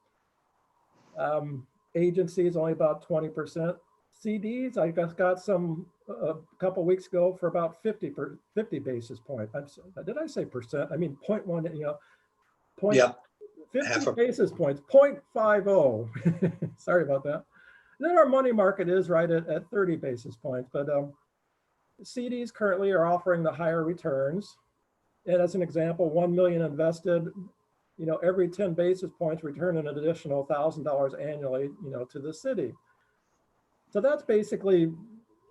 Agencies only about 20%. CDs, I just got some a couple weeks ago for about 50 basis points. Did I say percent? I mean 0.1, Yeah. 50 basis points, 0.50. Sorry about that. Then our money market is right at 30 basis points, but CDs currently are offering the higher returns. And as an example, 1 million invested, every 10 basis points return an additional $1,000 annually, to the city. So that's basically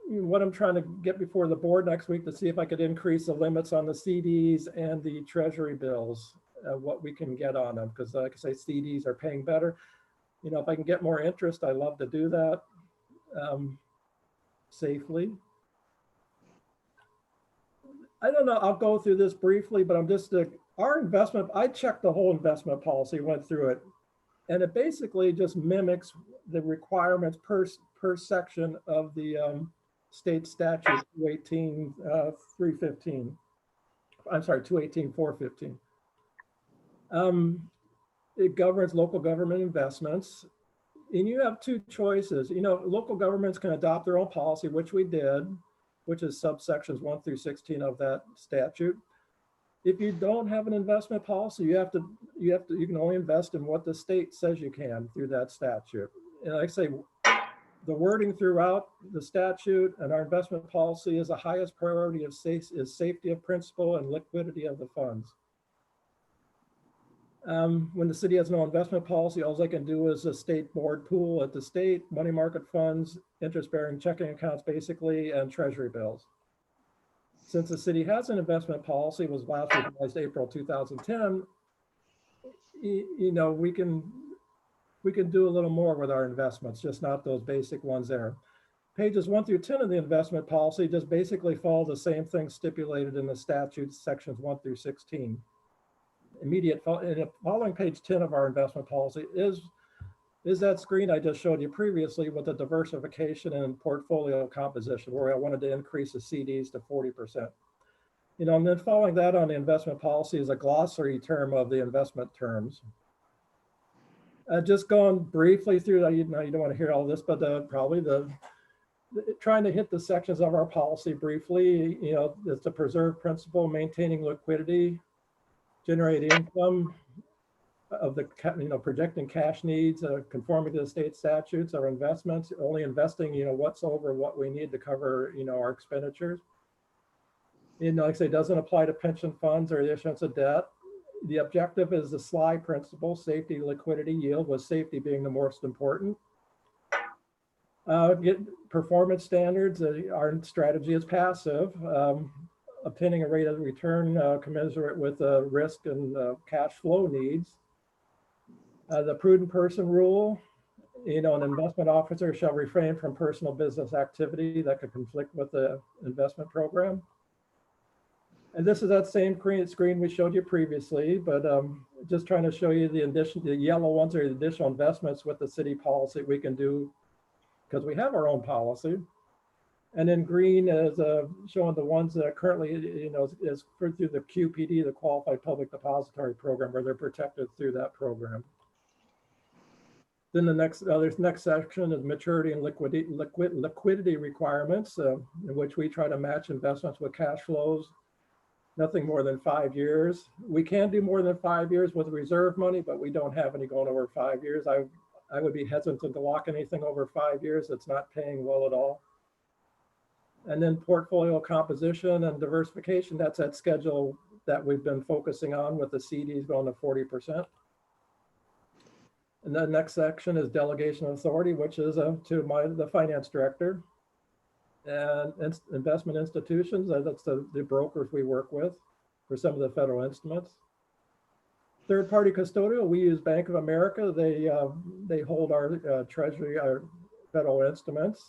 what I'm trying to get before the board next week, to see if I could increase the limits on the CDs and the treasury bills, what we can get on them. Because like I say, CDs are paying better. If I can get more interest, I love to do that safely. I don't know, I'll go through this briefly, but our investment, I checked the whole investment policy, went through it, and it basically just mimics the requirements per section of the state statute 218-315. I'm sorry, 218-415. It governs local government investments. And you have two choices. Local governments can adopt their own policy, which we did, which is subsections 1 through 16 of that statute. If you don't have an investment policy, you can only invest in what the state says you can through that statute. And like I say, the wording throughout the statute and our investment policy is the highest priority of safety of principal and liquidity of the funds. When the city has no investment policy, all they can do is a state board pool at the state, money market funds, interest-bearing checking accounts basically, and treasury bills. Since the city has an investment policy, was last revised April 2010, you know, we can do a little more with our investments, just not those basic ones there. Pages 1 through 10 of the investment policy just basically follow the same thing stipulated in the statute sections 1 through 16. Following page 10 of our investment policy is that screen I just showed you previously with the diversification and portfolio composition, where I wanted to increase the CDs to 40%. You know, and then following that on the investment policy is a glossary term of the investment terms. Just going briefly through, you know, you don't want to hear all this, but trying to hit the sections of our policy briefly. You know, it's to preserve principal, maintaining liquidity, generate income of the, you know, projecting cash needs, conforming to the state statutes, our investments, only investing, you know, what's over what we need to cover, you know, our expenditures. You know, like I say, doesn't apply to pension funds or the issuance of debt. The objective is the SLY principle, safety, liquidity, yield, with safety being the most important. Get performance standards. Our strategy is passive. Obtaining a rate of return commensurate with risk and cash flow needs. The prudent person rule, you know, an investment officer shall refrain from personal business activity that could conflict with the investment program. And this is that same screen we showed you previously, but just trying to show you the yellow ones are the additional investments with the city policy we can do because we have our own policy. And then green is showing the ones that currently, you know, is through the QPD, the Qualified Public Depository Program, where they're protected through that program. Then the next section is maturity and liquidity requirements, in which we try to match investments with cash flows. Nothing more than 5 years. We can do more than 5 years with reserve money, but we don't have any going over 5 years. I would be hesitant to lock anything over 5 years that's not paying well at all. And then portfolio composition and diversification, that's that schedule that we've been focusing on with the CDs going to 40%. And the next section is delegation of authority, which is to the finance director. And investment institutions, that's the brokers we work with for some of the federal instruments. Third-party custodial, we use Bank of America. They hold our treasury, our federal instruments.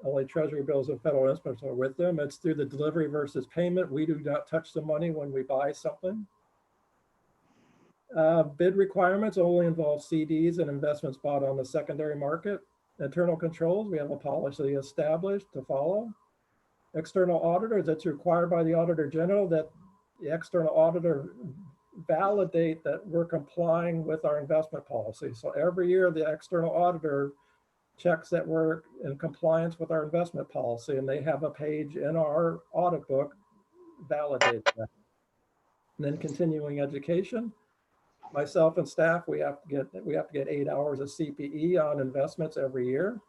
Only treasury bills and federal instruments are with them. It's through the delivery versus payment. We do not touch the money when we buy something. Bid requirements only involve CDs and investments bought on the secondary market. Internal controls, we have a policy established to follow. External auditors, it's required by the Auditor General that the external auditor validate that we're complying with our investment policy. So every year the external auditor checks that we're in compliance with our investment policy, and they have a page in our audit book validating that. And then continuing education. Myself and staff, we have to get 8 hours of CPE on investments every year.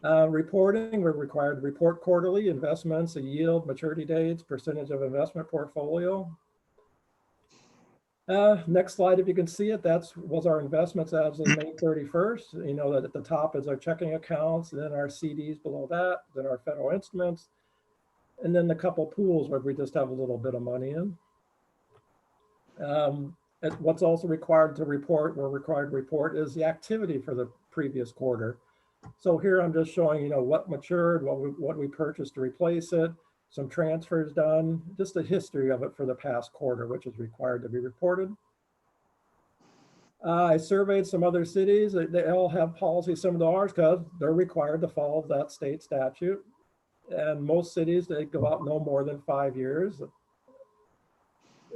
Reporting, we're required to report quarterly investments, the yield, maturity dates, percentage of investment portfolio. Next slide, if you can see it, was our investments as of May 31st. You know that at the top is our checking accounts, and then our CDs below that, then our federal instruments, and then the couple pools where we just have a little bit of money in. What's also required to report, we're required to report, is the activity for the previous quarter. So here I'm just showing, you know, what matured, what we purchased to replace it, some transfers done, just a history of it for the past quarter, which is required to be reported. I surveyed some other cities. They all have policies similar to ours because they're required to follow that state statute. And most cities, they go out no more than 5 years.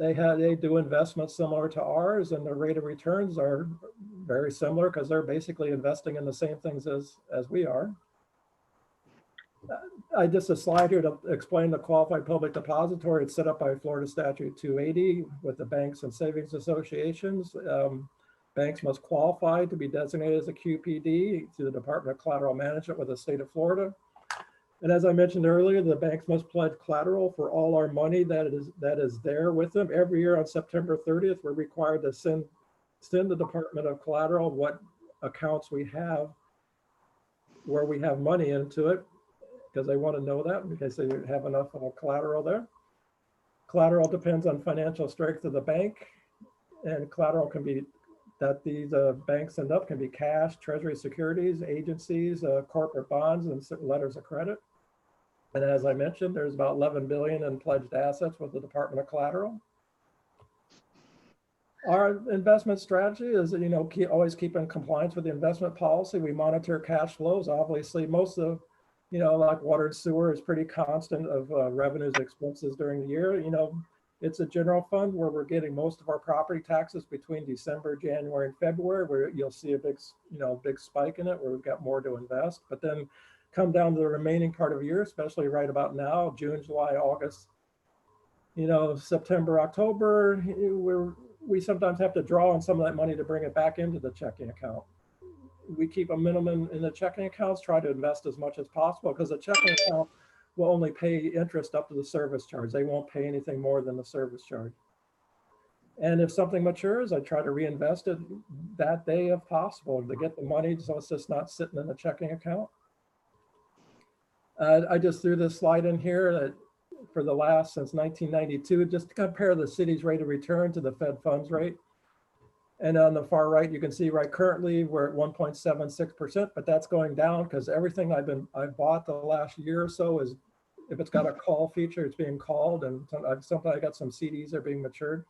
They do investments similar to ours, and the rate of returns are very similar because they're basically investing in the same things as we are. I just a slide here to explain the qualified public depository. It's set up by Florida Statute 280 with the banks and savings associations. Banks must qualify to be designated as a QPD through the Department of Collateral Management with the state of Florida. And as I mentioned earlier, the banks must pledge collateral for all our money that is there with them. Every year on September 30th, we're required to send the Department of Collateral what accounts we have, where we have money into it, because they want to know that because they have enough of a collateral there. Collateral depends on financial strength of the bank, and collateral can be that these banks send up can be cash, treasury securities, agencies, corporate bonds, and certain letters of credit. And as I mentioned, there's about 11 billion in pledged assets with the Department of Collateral. Our investment strategy is, always keep in compliance with the investment policy. We monitor cash flows. Obviously, most of, like water and sewer is pretty constant of revenues, expenses during the year. It's a general fund where we're getting most of our property taxes between December, January, and February, where you'll see a big spike in it, where we've got more to invest. But then come down to the remaining part of the year, especially right about now, June, July, August, September, October, we sometimes have to draw on some of that money to bring it back into the checking account. We keep a minimum in the checking accounts, try to invest as much as possible, because the checking account will only pay interest up to the service charge. They won't pay anything more than the service charge. And if something matures, I try to reinvest it that day if possible to get the money so it's just not sitting in the checking account. I just threw this slide in here that for the last since 1992, just to compare the city's rate of return to the Fed funds rate. And on the far right, you can see right currently we're at 1.76%, but that's going down because everything I've bought the last year or so is, if it's got a call feature, it's being called, and sometimes I got some CDs that are being matured.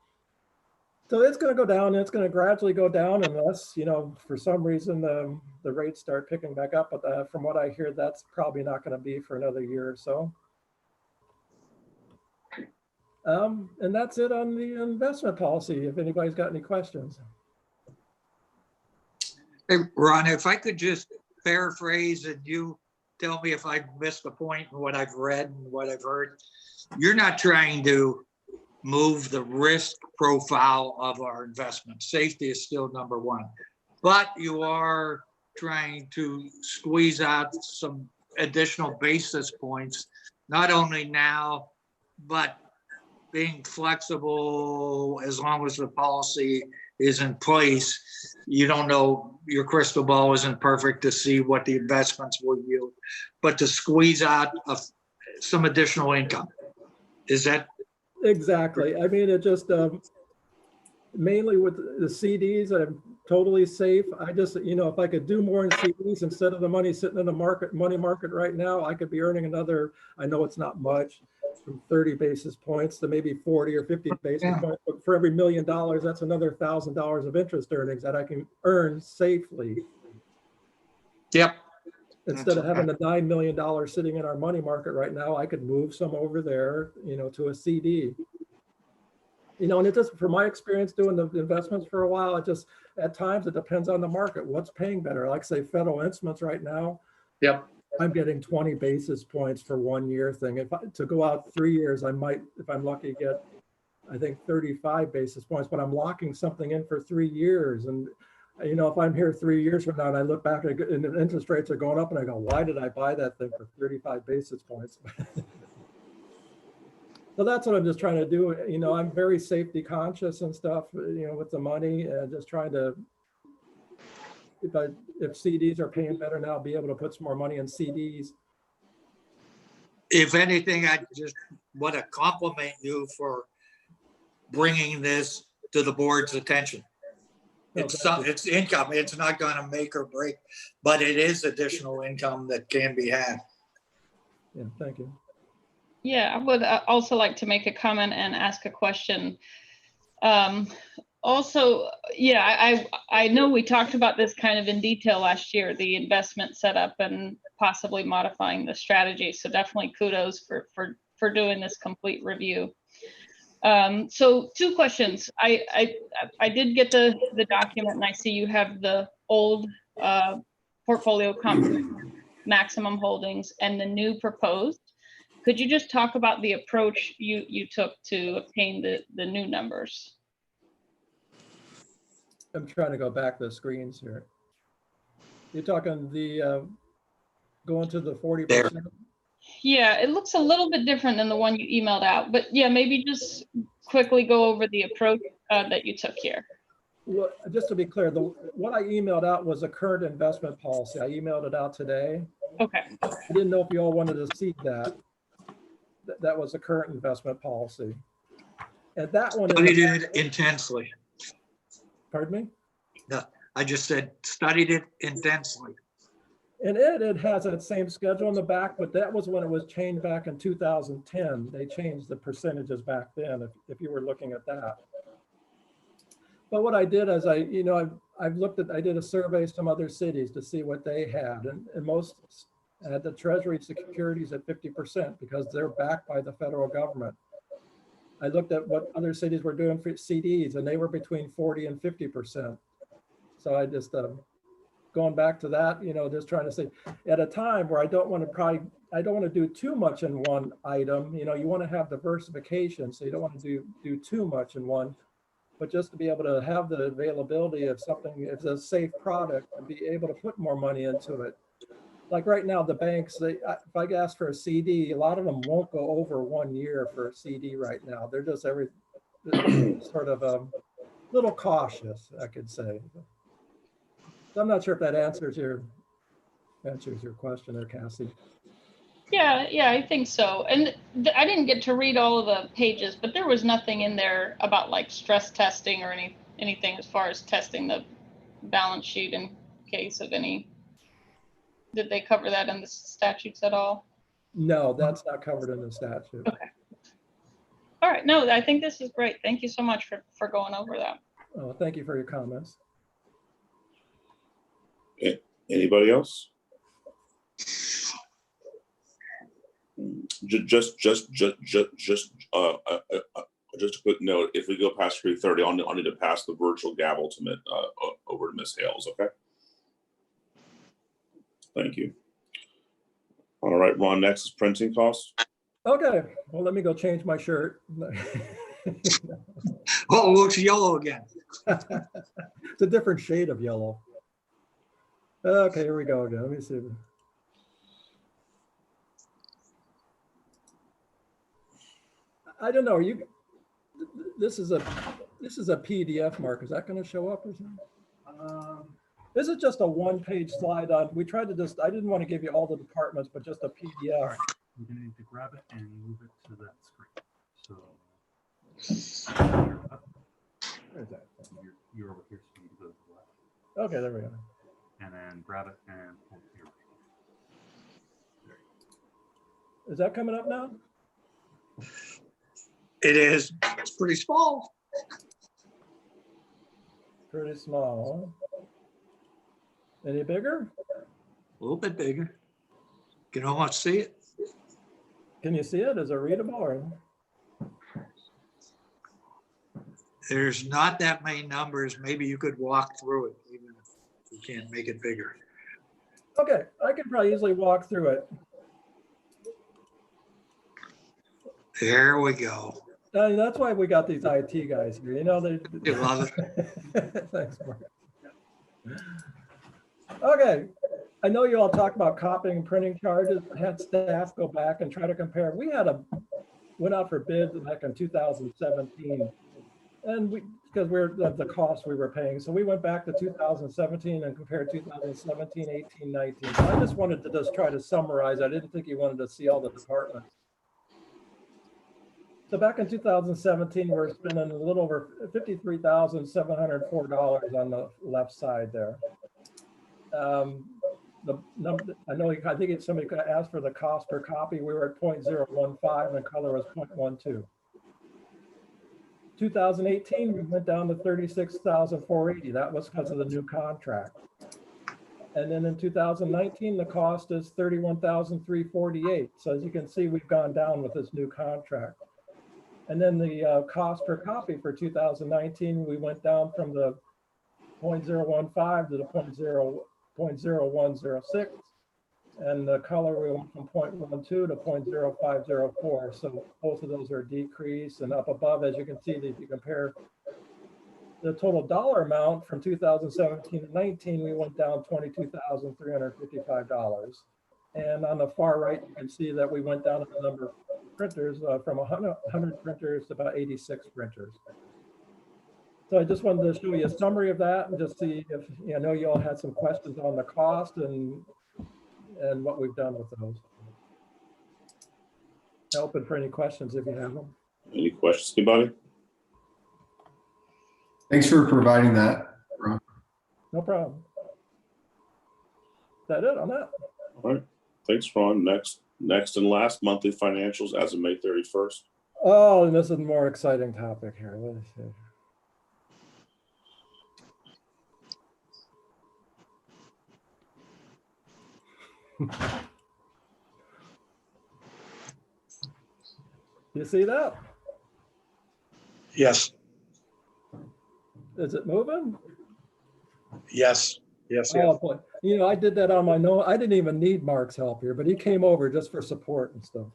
So it's going to go down, and it's going to gradually go down unless, for some reason the rates start picking back up. But from what I hear, that's probably not going to be for another year or so. And that's it on the investment policy, if anybody's got any questions. Hey, Ron, if I could just paraphrase and you tell me if I missed a point in what I've read and what I've heard. You're not trying to move the risk profile of our investment. Safety is still number one, but you are trying to squeeze out some additional basis points, not only now, but being flexible as long as the policy is in place. You don't know, your crystal ball isn't perfect to see what the investments will yield, but to squeeze out some additional income. Is that? Exactly. I mean, it just mainly with the CDs, I'm totally safe. I just, if I could do more in CDs instead of the money sitting in the money market right now, I could be earning another, I know it's not much, from 30 basis points to maybe 40 or 50 basis points. But for every $1 million, that's another $1,000 of interest earnings that I can earn safely. Yep. Instead of having the $9 million sitting in our money market right now, I could move some over there, to a CD. And it just, from my experience doing the investments for a while, it just, at times it depends on the market. What's paying better? Like say federal instruments right now. Yep. I'm getting 20 basis points for 1 year thing. To go out 3 years, I might, if I'm lucky, get, I think 35 basis points, but I'm locking something in for 3 years. And if I'm here 3 years from now and I look back and the interest rates are going up and I go, why did I buy that thing for 35 basis points? So that's what I'm just trying to do. I'm very safety conscious and stuff, with the money, and just trying to, if CDs are paying better now, be able to put some more money in CDs. If anything, I just want to compliment you for bringing this to the board's attention. It's income. It's not going to make or break, but it is additional income that can be had. Yeah, thank you. Yeah, I would also like to make a comment and ask a question. Also, yeah, I know we talked about this kind of in detail last year, the investment setup and possibly modifying the strategy. So definitely kudos for doing this complete review. So 2 questions. I did get the document, and I see you have the old portfolio composition. maximum holdings and the new proposed. Could you just talk about the approach you took to obtain the new numbers? I'm trying to go back to the screens here. You're talking the going to the 40%? Yeah, it looks a little bit different than the one you emailed out, but yeah, maybe just quickly go over the approach that you took here. Well, just to be clear, what I emailed out was a current investment policy. I emailed it out today. Okay. I didn't know if you all wanted to see that. That was a current investment policy. And that one. Studied it intensely. Pardon me? No, I just said studied it intensely. And it has that same schedule in the back, but that was when it was changed back in 2010. They changed the percentages back then, if you were looking at that. But what I did is I've looked at, I did a survey of some other cities to see what they had, and most had the Treasury securities at 50% because they're backed by the federal government. I looked at what other cities were doing for CDs, and they were between 40 and 50%. So I just, going back to that, just trying to say, at a time where I don't want to do too much in one item. You want to have diversification, so you don't want to do too much in one. But just to be able to have the availability of something, it's a safe product, and be able to put more money into it. Like right now, the banks, if I ask for a CD, a lot of them won't go over 1 year for a CD right now. They're just sort of a little cautious, I could say. So I'm not sure if that answers your question there, Cassie. Yeah, I think so. And I didn't get to read all of the pages, but there was nothing in there about like stress testing or anything as far as testing the balance sheet in case of any. Did they cover that in the statutes at all? No, that's not covered in the statute. Okay. All right. No, I think this is great. Thank you so much for going over that. Oh, thank you for your comments. Anybody else? Just a quick note. If we go past 3:30, I'll need to pass the virtual gavel to over to Ms. Hales. Okay. Thank you. All right, Ron. Next is printing costs. Okay. Well, let me go change my shirt. Oh, it looks yellow again. It's a different shade of yellow. Okay, here we go again. Let me see. I don't know. This is a PDF, Mark. Is that going to show up or something? This is just a one-page slide on. We tried to I didn't want to give you all the departments, but just a PDF. Right. I'm going to need to grab it and move it to that screen. So Where's that? you're over here, so you need to go to the left. Okay, there we go. And then grab it and pull it here. Is that coming up now? It is. It's pretty small. Pretty small. Any bigger? A little bit bigger. Can almost see it. Can you see it? Is it readable or? There's not that many numbers. Maybe you could walk through it, even if you can't make it bigger. Okay, I could probably easily walk through it. There we go. That's why we got these IT guys here. They love it. Thanks, Mark. Okay, I know you all talk about copying and printing charges. I had staff go back and try to compare. We went out for bids back in 2017, and because we're the cost we were paying. So we went back to 2017 and compared 2017, 18, 19. So I just wanted to try to summarize. I didn't think you wanted to see all the departments. So back in 2017, we're spending a little over $53,704 on the left side there. The number, I think somebody could ask for the cost per copy. We were at 0.015 and color was 0.12. 2018, we went down to 36,480. That was because of the new contract. And then in 2019, the cost is 31,348. So as you can see, we've gone down with this new contract. And then the cost per copy for 2019, we went down from the 0.015 to the 0.0106. And the color, we went from 0.12 to 0.0504. So both of those are decreased. And up above, as you can see, that if you compare the total dollar amount from 2017 to 19, we went down $22,355. And on the far right, you can see that we went down in the number of printers from 100 printers to about 86 printers. So I just wanted to show you a summary of that and just see if, I know you all had some questions on the cost and what we've done with those. Open for any questions if you have them. Any questions, anybody? Thanks for providing that, Ron. No problem. Is that it on that? All right. Thanks, Ron. Next and last, monthly financials as of May 31st. Oh, and this is a more exciting topic here. Let me see. You see that? Yes, Is it moving? yes, yes, yes. Oh, boy. I did that on my note. I didn't even need Mark's help here, but he came over just for support and stuff.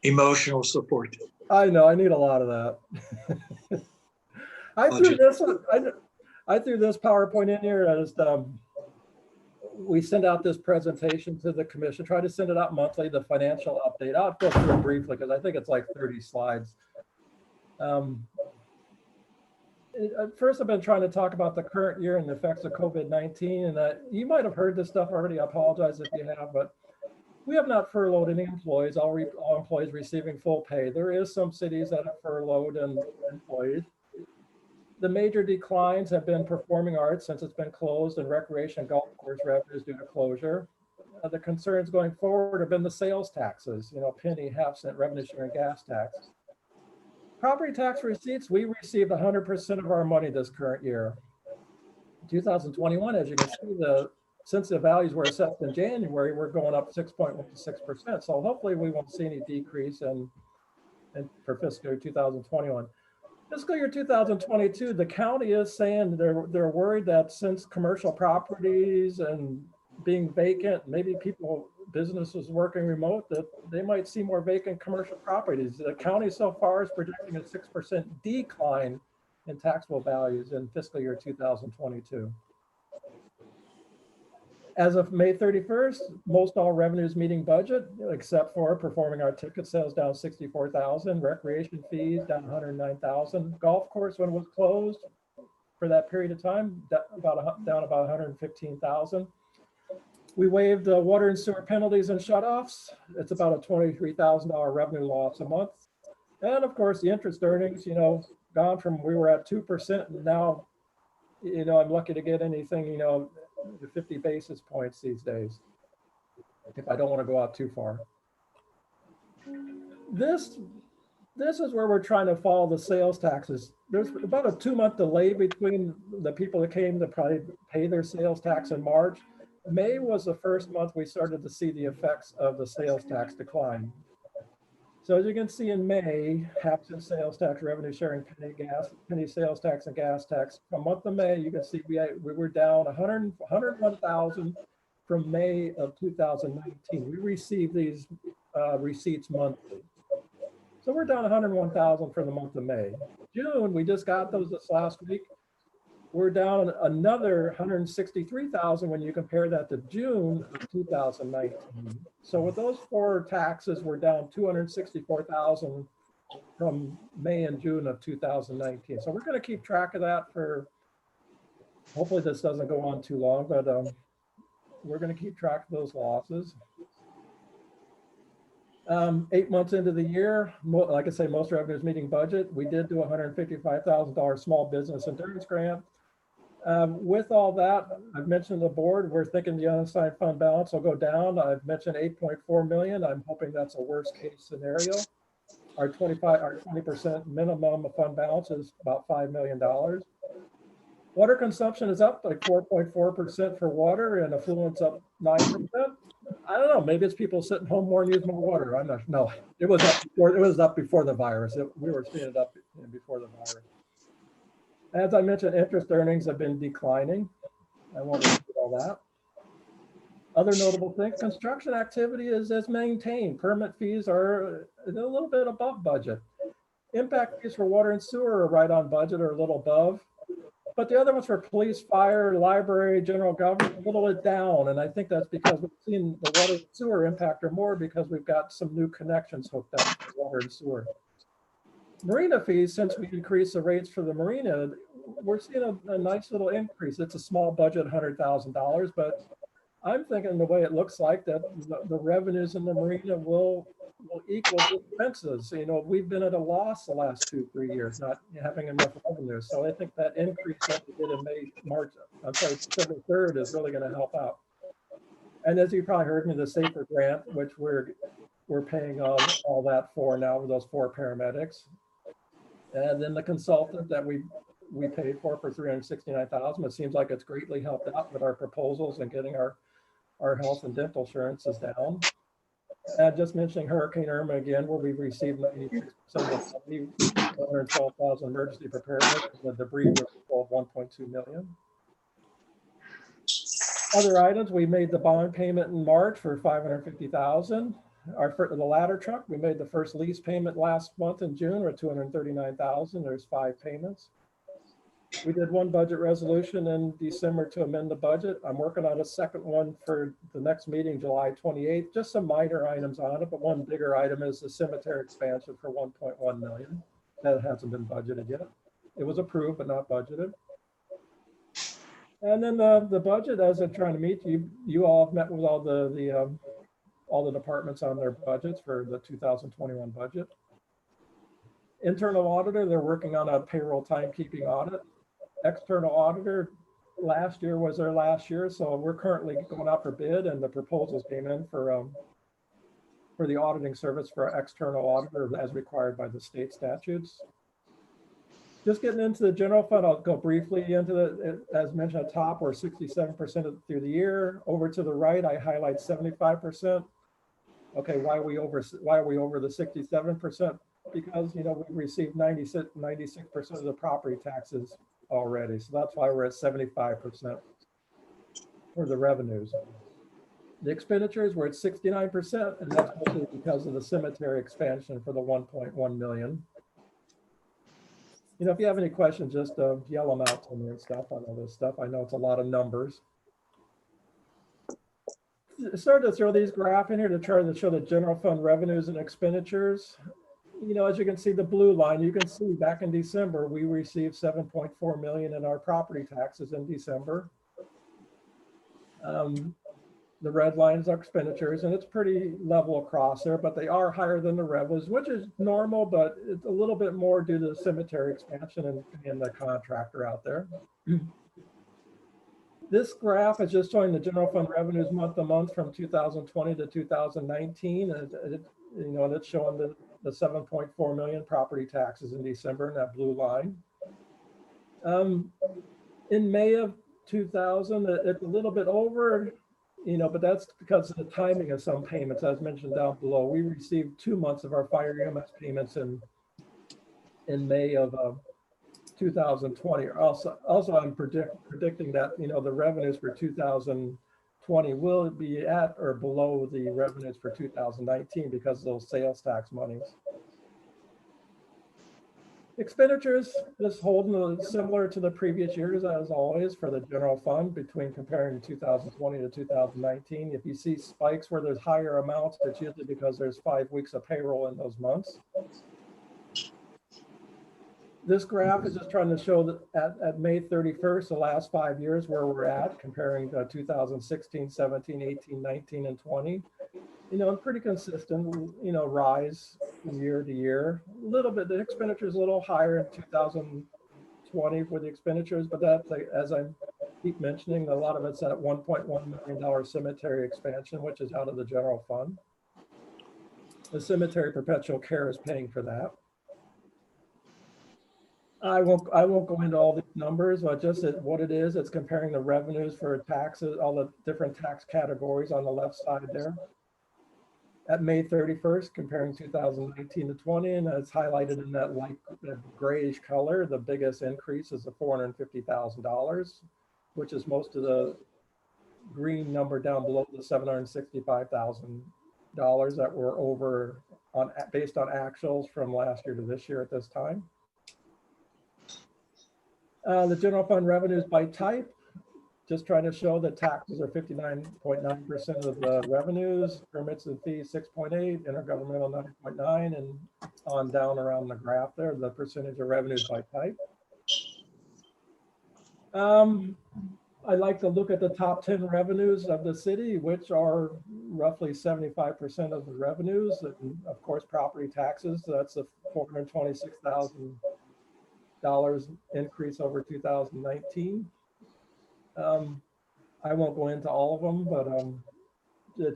Emotional support. I know, I need a lot of that. I threw this PowerPoint in here as we send out this presentation to the commission, try to send it out monthly, the financial update. I'll go through it briefly because I think it's like 30 slides. First, I've been trying to talk about the current year and the effects of COVID-19, and you might have heard this stuff already. I apologize if you have, but we have not furloughed any employees. All employees receiving full pay. There is some cities that have furloughed employees. The major declines have been performing arts since it's been closed, and recreation golf course revenues due to closure. The concerns going forward have been the sales taxes, penny, half-cent revenue sharing, gas tax. Property tax receipts, we received 100% of our money this current year. 2021, as you can see, since the values were assessed in January, we're going up 6.16%. So hopefully we won't see any decrease for fiscal year 2021. Fiscal year 2022, the county is saying they're worried that since commercial properties and being vacant, maybe businesses working remote, that they might see more vacant commercial properties. The county so far is predicting a 6% decline in taxable values in fiscal year 2022. As of May 31st, most all revenues meeting budget, except for performing art ticket sales down 64,000, recreation fees down 109,000. Golf course, when it was closed for that period of time, down about 115,000. We waived water and sewer penalties and shutoffs. It's about a $23,000 revenue loss a month. And of course, the interest earnings, gone from, we were at 2%, and now, I'm lucky to get anything, 50 basis points these days, if I don't want to go out too far. This is where we're trying to follow the sales taxes. There's about a 2-month delay between the people that came to probably pay their sales tax in March. May was the first month we started to see the effects of the sales tax decline. So as you can see in May, half-cent sales tax, revenue sharing, penny sales tax, and gas tax. From month of May, you can see we were down 101,000 from May of 2019. We received these receipts monthly. So we're down 101,000 for the month of May. June, we just got those this last week. We're down another 163,000 when you compare that to June of 2019. So with those 4 taxes, we're down 264,000 from May and June of 2019. So we're going to keep track of that for, hopefully this doesn't go on too long, but we're going to keep track of those losses. 8 months into the year, like I say, most revenues meeting budget. We did do a $155,000 small business endurance grant. With all that, I've mentioned the board, we're thinking the unassigned fund balance will go down. I've mentioned 8.4 million. I'm hoping that's a worst case scenario. Our 20% minimum fund balance is about $5 million. Water consumption is up like 4.4% for water, and affluent's up 9%. I don't know, maybe it's people sitting home more and using more water. I'm not, no, it was up before the virus. We were seeing it up before the virus. As I mentioned, interest earnings have been declining. I won't repeat all that. Other notable things, construction activity is as maintained. Permit fees are a little bit above budget. Impact fees for water and sewer are right on budget or a little above. But the other ones for police, fire, library, general government, a little bit down. And I think that's because we've seen the water and sewer impact are more because we've got some new connections hooked up to water and sewer. Marina fees, since we increased the rates for the marina, we're seeing a nice little increase. It's a small budget, $100,000, but I'm thinking the way it looks like that the revenues in the marina will equal the expenses. You know, we've been at a loss the last 2-3 years, not having enough revenue. So I think that increase that we did in December 3rd is really going to help out. And as you probably heard me, the SAFER grant, which we're paying all that for now with those 4 paramedics. And then the consultant that we paid for $369,000. It seems like it's greatly helped out with our proposals and getting our health and dental insurances down. And just mentioning Hurricane Irma again, where we've received 96% of the 112,000 emergency preparedness and the debris removal of $1.2 million. Other items, we made the bond payment in March for $550,000. The ladder truck, we made the first lease payment last month in June or $239,000. There's 5 payments. We did 1 budget resolution in December to amend the budget. I'm working on a second one for the next meeting, July 28th. Just some minor items on it, but one bigger item is the cemetery expansion for $1.1 million. That hasn't been budgeted yet. It was approved, but not budgeted. And then the budget, as I'm trying to meet you all have met with all the departments on their budgets for the 2021 budget. Internal auditor, they're working on a payroll timekeeping audit. External auditor, last year was their last year, so we're currently going out for bid, and the proposals came in for the auditing service for external auditor as required by the state statutes. Just getting into the general fund, I'll go briefly into it. As mentioned at top, we're 67% through the year. Over to the right, I highlight 75%. Okay, why are we over the 67%? Because, you know, we received 96% of the property taxes already. So that's why we're at 75% for the revenues. The expenditures were at 69%, and that's mostly because of the cemetery expansion for the 1.1 million. You know, if you have any questions, just yell them out to me and stuff on all this stuff. I know it's a lot of numbers. I started to throw these graphs in here to try to show the general fund revenues and expenditures. You know, as you can see, the blue line, you can see back in December, we received 7.4 million in our property taxes in December. The red line is our expenditures, and it's pretty level across there, but they are higher than the revenues, which is normal, but it's a little bit more due to the cemetery expansion and the contractor out there. This graph is just showing the general fund revenues month to month from 2020 to 2019. And you know, and it's showing the 7.4 million property taxes in December in that blue line. In May of 2000, it's a little bit over, you know, but that's because of the timing of some payments, as mentioned down below. We received 2 months of our fire EMS payments in May of 2020. Also, I'm predicting that, you know, the revenues for 2020 will be at or below the revenues for 2019 because of those sales tax monies. Expenditures just holding similar to the previous years as always for the general fund between comparing 2020 to 2019. If you see spikes where there's higher amounts, it's usually because there's 5 weeks of payroll in those months. This graph is just trying to show that at May 31st, the last 5 years where we're at, comparing 2016, 17, 18, 19, and 20. You know, pretty consistent, you know, rise from year to year. A little bit, the expenditures a little higher in 2020 for the expenditures, but that's, as I keep mentioning, a lot of it's at $1.1 million cemetery expansion, which is out of the general fund. The cemetery perpetual care is paying for that. I won't go into all these numbers, but just what it is, it's comparing the revenues for taxes, all the different tax categories on the left side there. At May 31st, comparing 2019 to 20, and it's highlighted in that light grayish color. The biggest increase is the $450,000, which is most of green number down below the $765,000 that were over on based on actuals from last year to this year at this time. The general fund revenues by type, just trying to show that taxes are 59.9% of the revenues, permits and fees 6.8, intergovernmental 9.9, and on down around the graph there, the percentage of revenues by type. I like to look at the top 10 revenues of the city, which are roughly 75% of the revenues. And of course, property taxes, that's a $426,000 increase over 2019. I won't go into all of them, but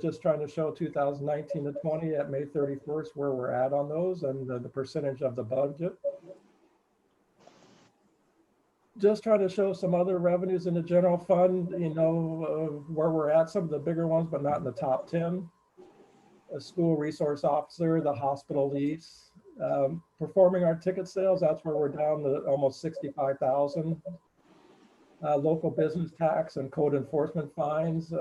just trying to show 2019 to 20 at May 31st, where we're at on those and the percentage of the budget. Just trying to show some other revenues in the general fund, you know, where we're at, some of the bigger ones, but not in the top 10. A school resource officer, the hospital lease, performing our ticket sales, that's where we're down to almost 65,000. Local business tax and code enforcement fines.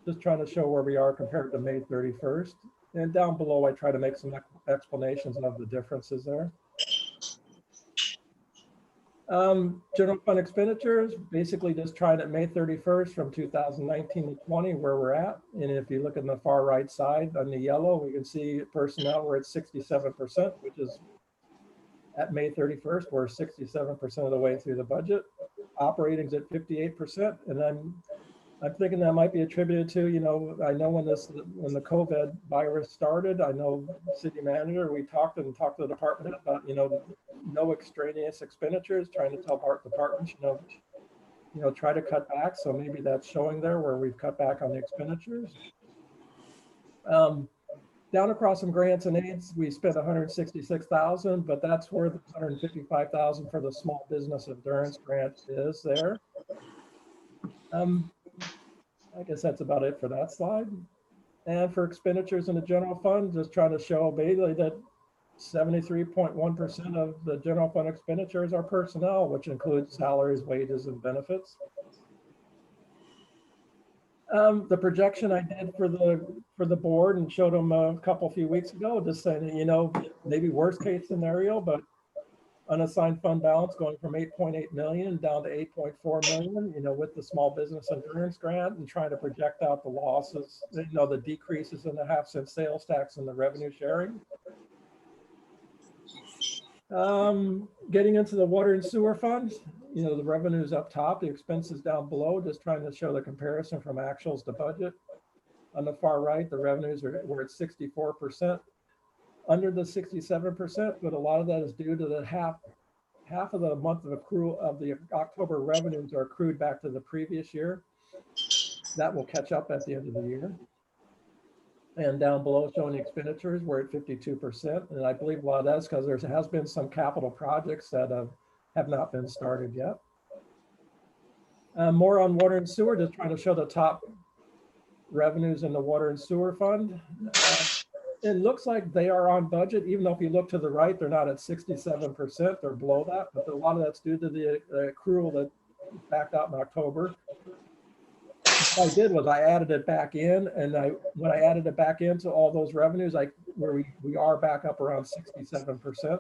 Just trying to show where we are compared to May 31st. And down below, I try to make some explanations of the differences there. General fund expenditures, basically just trying at May 31st from 2019 to 20 where we're at. And if you look in the far right side on the yellow, we can see personnel, we're at 67%, which is at May 31st, we're 67% of the way through the budget. Operating's at 58%. And I'm thinking that might be attributed to, you know, I know when the COVID virus started, I know city manager, we talked to the department about, you know, no extraneous expenditures, trying to tell departments, you know, try to cut back. So maybe that's showing there where we've cut back on the expenditures. Down across some grants and aids, we spent 166,000, but that's where the 155,000 for the small business endurance grant is there. I guess that's about it for that slide. And for expenditures in the general fund, just trying to show basically that 73.1% of the general fund expenditures are personnel, which includes salaries, wages, and benefits. The projection I did for the board and showed them a few weeks ago, just saying, you know, maybe worst case scenario, but unassigned fund balance going from 8.8 million down to 8.4 million, you know, with the small business endurance grant, and trying to project out the losses, you know, the decreases in the 0.5-cent sales tax and the revenue sharing. Getting into the water and sewer funds, you know, the revenues up top, the expenses down below, just trying to show the comparison from actuals to budget. On the far right, the revenues were at 64%. Under the 67%, but a lot of that is due to the half of the month of accrual of the October revenues are accrued back to the previous year. That will catch up at the end of the year. And down below showing the expenditures, we're at 52%. And I believe a lot of that's because there has been some capital projects that have not been started yet. More on water and sewer, just trying to show the top revenues in the water and sewer fund. It looks like they are on budget, even though if you look to the right, they're not at 67%, they're below that, but a lot of that's due to the accrual that backed out in October. What I did was I added it back in, and when I added it back into all those revenues, where we are back up around 67%.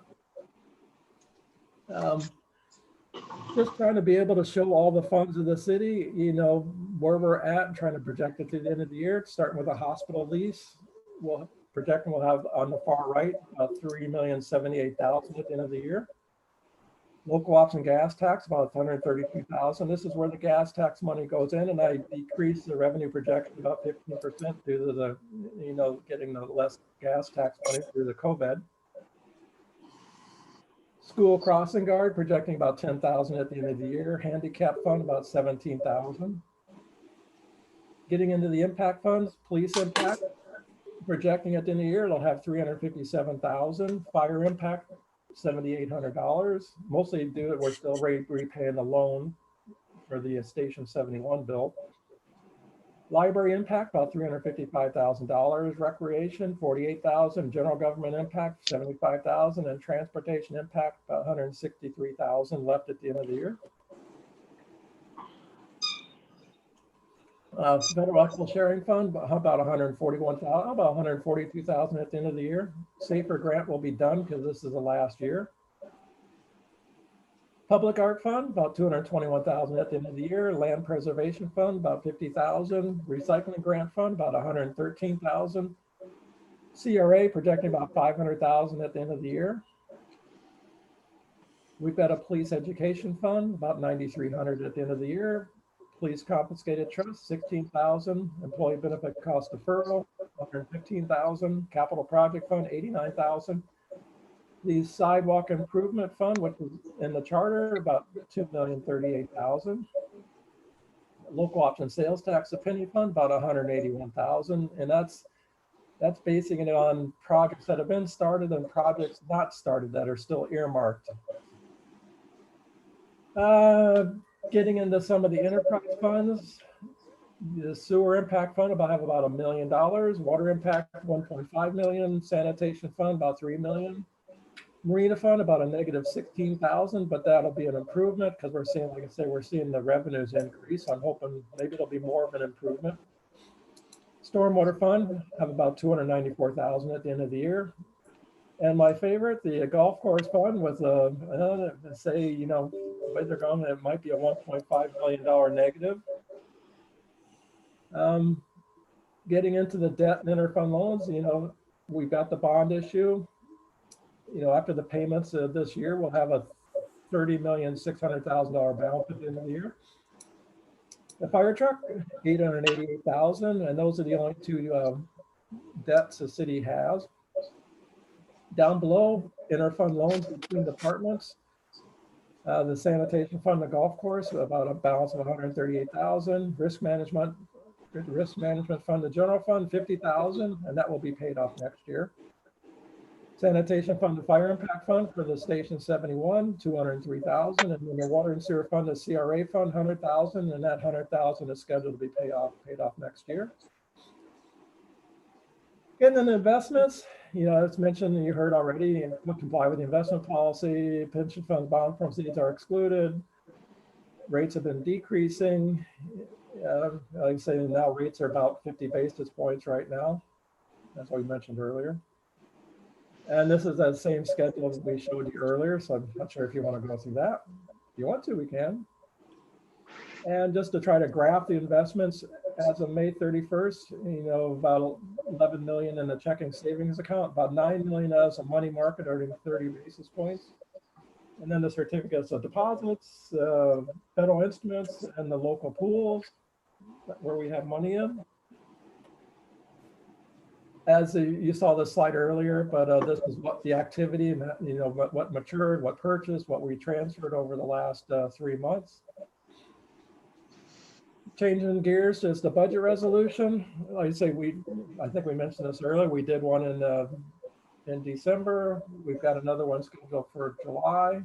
Just trying to be able to show all the funds of the city, you know, where we're at, and trying to project it to the end of the year, starting with a hospital lease. We'll have on the far right about 3,078,000 at the end of the year. Local ops and gas tax about 132,000. This is where the gas tax money goes in, and I decreased the revenue projection about 15% due to the, you know, getting the less gas tax money through the COVID. School crossing guard projecting about 10,000 at the end of the year. Handicap fund about 17,000. Getting into the impact funds, police impact. Projecting at the end of the year, it'll have 357,000. Fire impact, $7,800. Mostly due to we're still repaying the loan for the Station 71 bill. Library impact, about $355,000. Recreation, $48,000. General government impact, $75,000. And transportation impact, about $163,000 left at the end of the year. Federal Equitable Sharing Fund, how about 141,000, how about 142,000 at the end of the year? Safer grant will be done because this is the last year. Public Art Fund, about 221,000 at the end of the year. Land Preservation Fund, about 50,000. Recycling Grant Fund, about 113,000. CRA projecting about 500,000 at the end of the year. We've got a Police Education Fund, about 9,300 at the end of the year. Police Confiscated Trust, 16,000. Employee Benefit Cost Deferral, 115,000. Capital Project Fund, 89,000. The Sidewalk Improvement Fund, which is in the charter, about 2,038,000. Local Option Sales Tax Opinion Fund, about 181,000. And that's basing it on projects that have been started and projects not started that are still earmarked. Getting into some of the enterprise funds, the Sewer Impact Fund have about $1 million. Water Impact, 1.5 million. Sanitation Fund, about 3 million. Marina Fund, about a negative 16,000, but that'll be an improvement because we're seeing, like I say, we're seeing the revenues increase. I'm hoping maybe it'll be more of an improvement. Stormwater Fund have about 294,000 at the end of the year. And my favorite, the Golf Course Fund with say, you know, the way they're going, it might be a $1.5 million negative. Getting into the debt and interfund loans, you know, we've got the bond issue. You know, after the payments of this year, we'll have a $30,600,000 balance at the end of the year. The fire truck, 888,000, and those are the only two debts the city has. Down below, interfund loans between departments. The sanitation fund, the golf course, about a balance of 138,000. Risk management fund, the general fund, 50,000, and that will be paid off next year. Sanitation fund, the fire impact fund for the station 71, 203,000, and then the water and sewer fund, the CRA fund, 100,000, and that 100,000 is scheduled to be paid off next year. Getting into investments, you know, as mentioned, you heard already, comply with the investment policy, pension fund bond proceeds are excluded. Rates have been decreasing. Like I say, now rates are about 50 basis points right now. That's what we mentioned earlier. And this is that same schedule that we showed you earlier, so I'm not sure if you want to go through that. If you want to, we can. And just to try to graph the investments as of May 31st, you know, about 11 million in the checking savings account, about 9 million as a money market earning 30 basis points. And then the certificates of deposits, federal instruments, and the local pools where we have money in. As you saw this slide earlier, but this is what the activity, and you know, what matured, what purchased, what we transferred over the last 3 months. Changing gears, just the budget resolution. Like I say, I think we mentioned this earlier. We did one in December. We've got another one scheduled for July.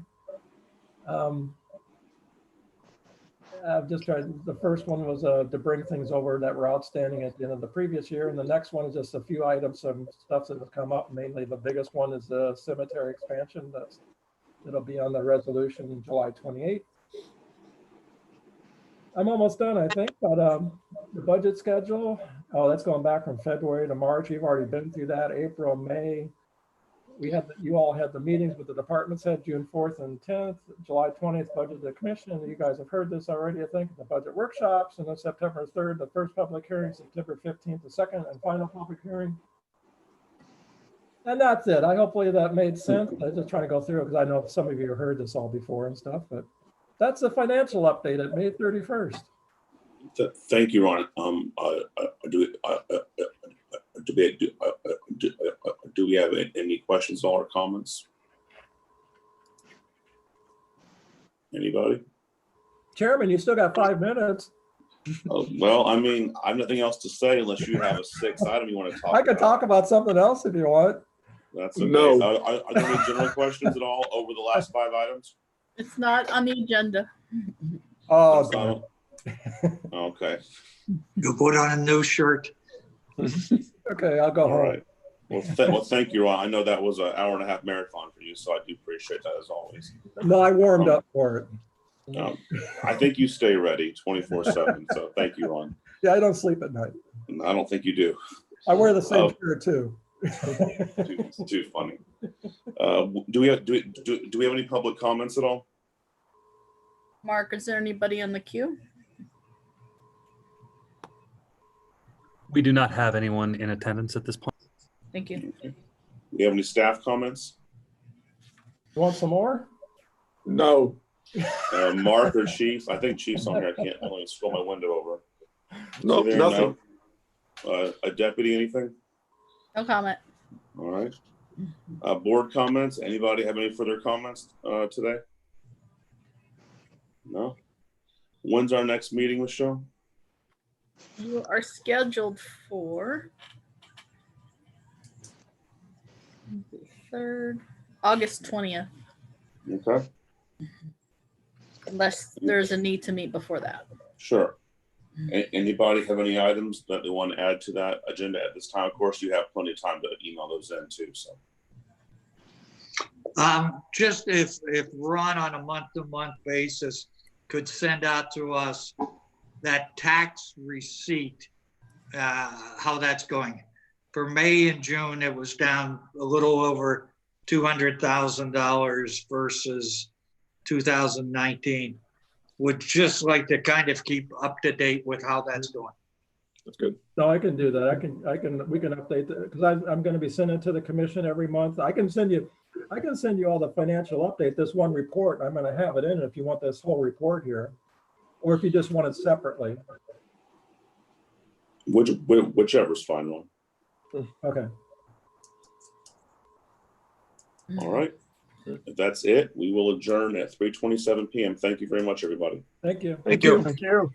I've just tried, the first one was to bring things over that were outstanding at the end of the previous year. And the next one is just a few items, some stuff that have come up. Mainly the biggest one is the cemetery expansion. That'll be on the resolution July 28th. I'm almost done, I think, but the budget schedule, that's going back from February to March. You've already been through that. April, May. You all had the meetings with the departments head June 4th and 10th, July 20th, budget of the commission. You guys have heard this already, I think, the budget workshops, and then September 3rd, the first public hearing, September 15th, the second and final public hearing. And that's it. Hopefully that made sense. I was just trying to go through it because I know some of you heard this all before and stuff, but that's the financial update at May 31st. Thank you, Ron. Do we have any questions or comments? Anybody? Chairman, you still got 5 minutes. Well, I mean, I have nothing else to say unless you have a 6th item you want to talk about. I could talk about something else if you want. That's okay. No. Are there any general questions at all over the last 5 items? It's not on the agenda. Oh, God. Okay. You'll put on a new shirt. Okay, I'll go All home. right. Well, thank you, Ron. I know that was an 1.5-hour marathon for you, so I do appreciate that as always. No, I warmed up for it. I think you stay ready 24/7. So thank you, Ron. Yeah, I don't sleep at night. I don't think you do. I wear the same Oh. shirt too. Too funny. Do we have any public comments at all? Mark, is there anybody on the queue? We do not have anyone in attendance at this point. Thank you. Do we have any staff comments? You want some more? No. Mark or Chief? I think Chief's on here. I can't. Let me scroll my window over. Nope, There, nothing. no. A deputy, anything? No comment. All right. Board comments. Anybody have any further comments today? No. When's our next meeting, Michelle? You are scheduled for the 3rd, August 20th, Okay. unless there's a need to meet before that. Sure. Anybody have any items that they want to add to that agenda at this time? Of course, you have plenty of time to email those in too. So. Just if Ron on a month-to-month basis could send out to us that tax receipt, how that's going. For May and June, it was down a little over $200,000 versus 2019. Would just like to kind of keep up to date with how that's going. That's good. No, I can do that. We can update that because I'm going to be sending it to the commission every month. I can send you all the financial update, this one report. I'm going to have it in if you want this whole report here, or if you just want it separately. Whichever's fine, Ron. Okay. All right. If that's it, we will adjourn at 3:27 p.m. Thank you very much, everybody. Thank you. Thank you. Thank you.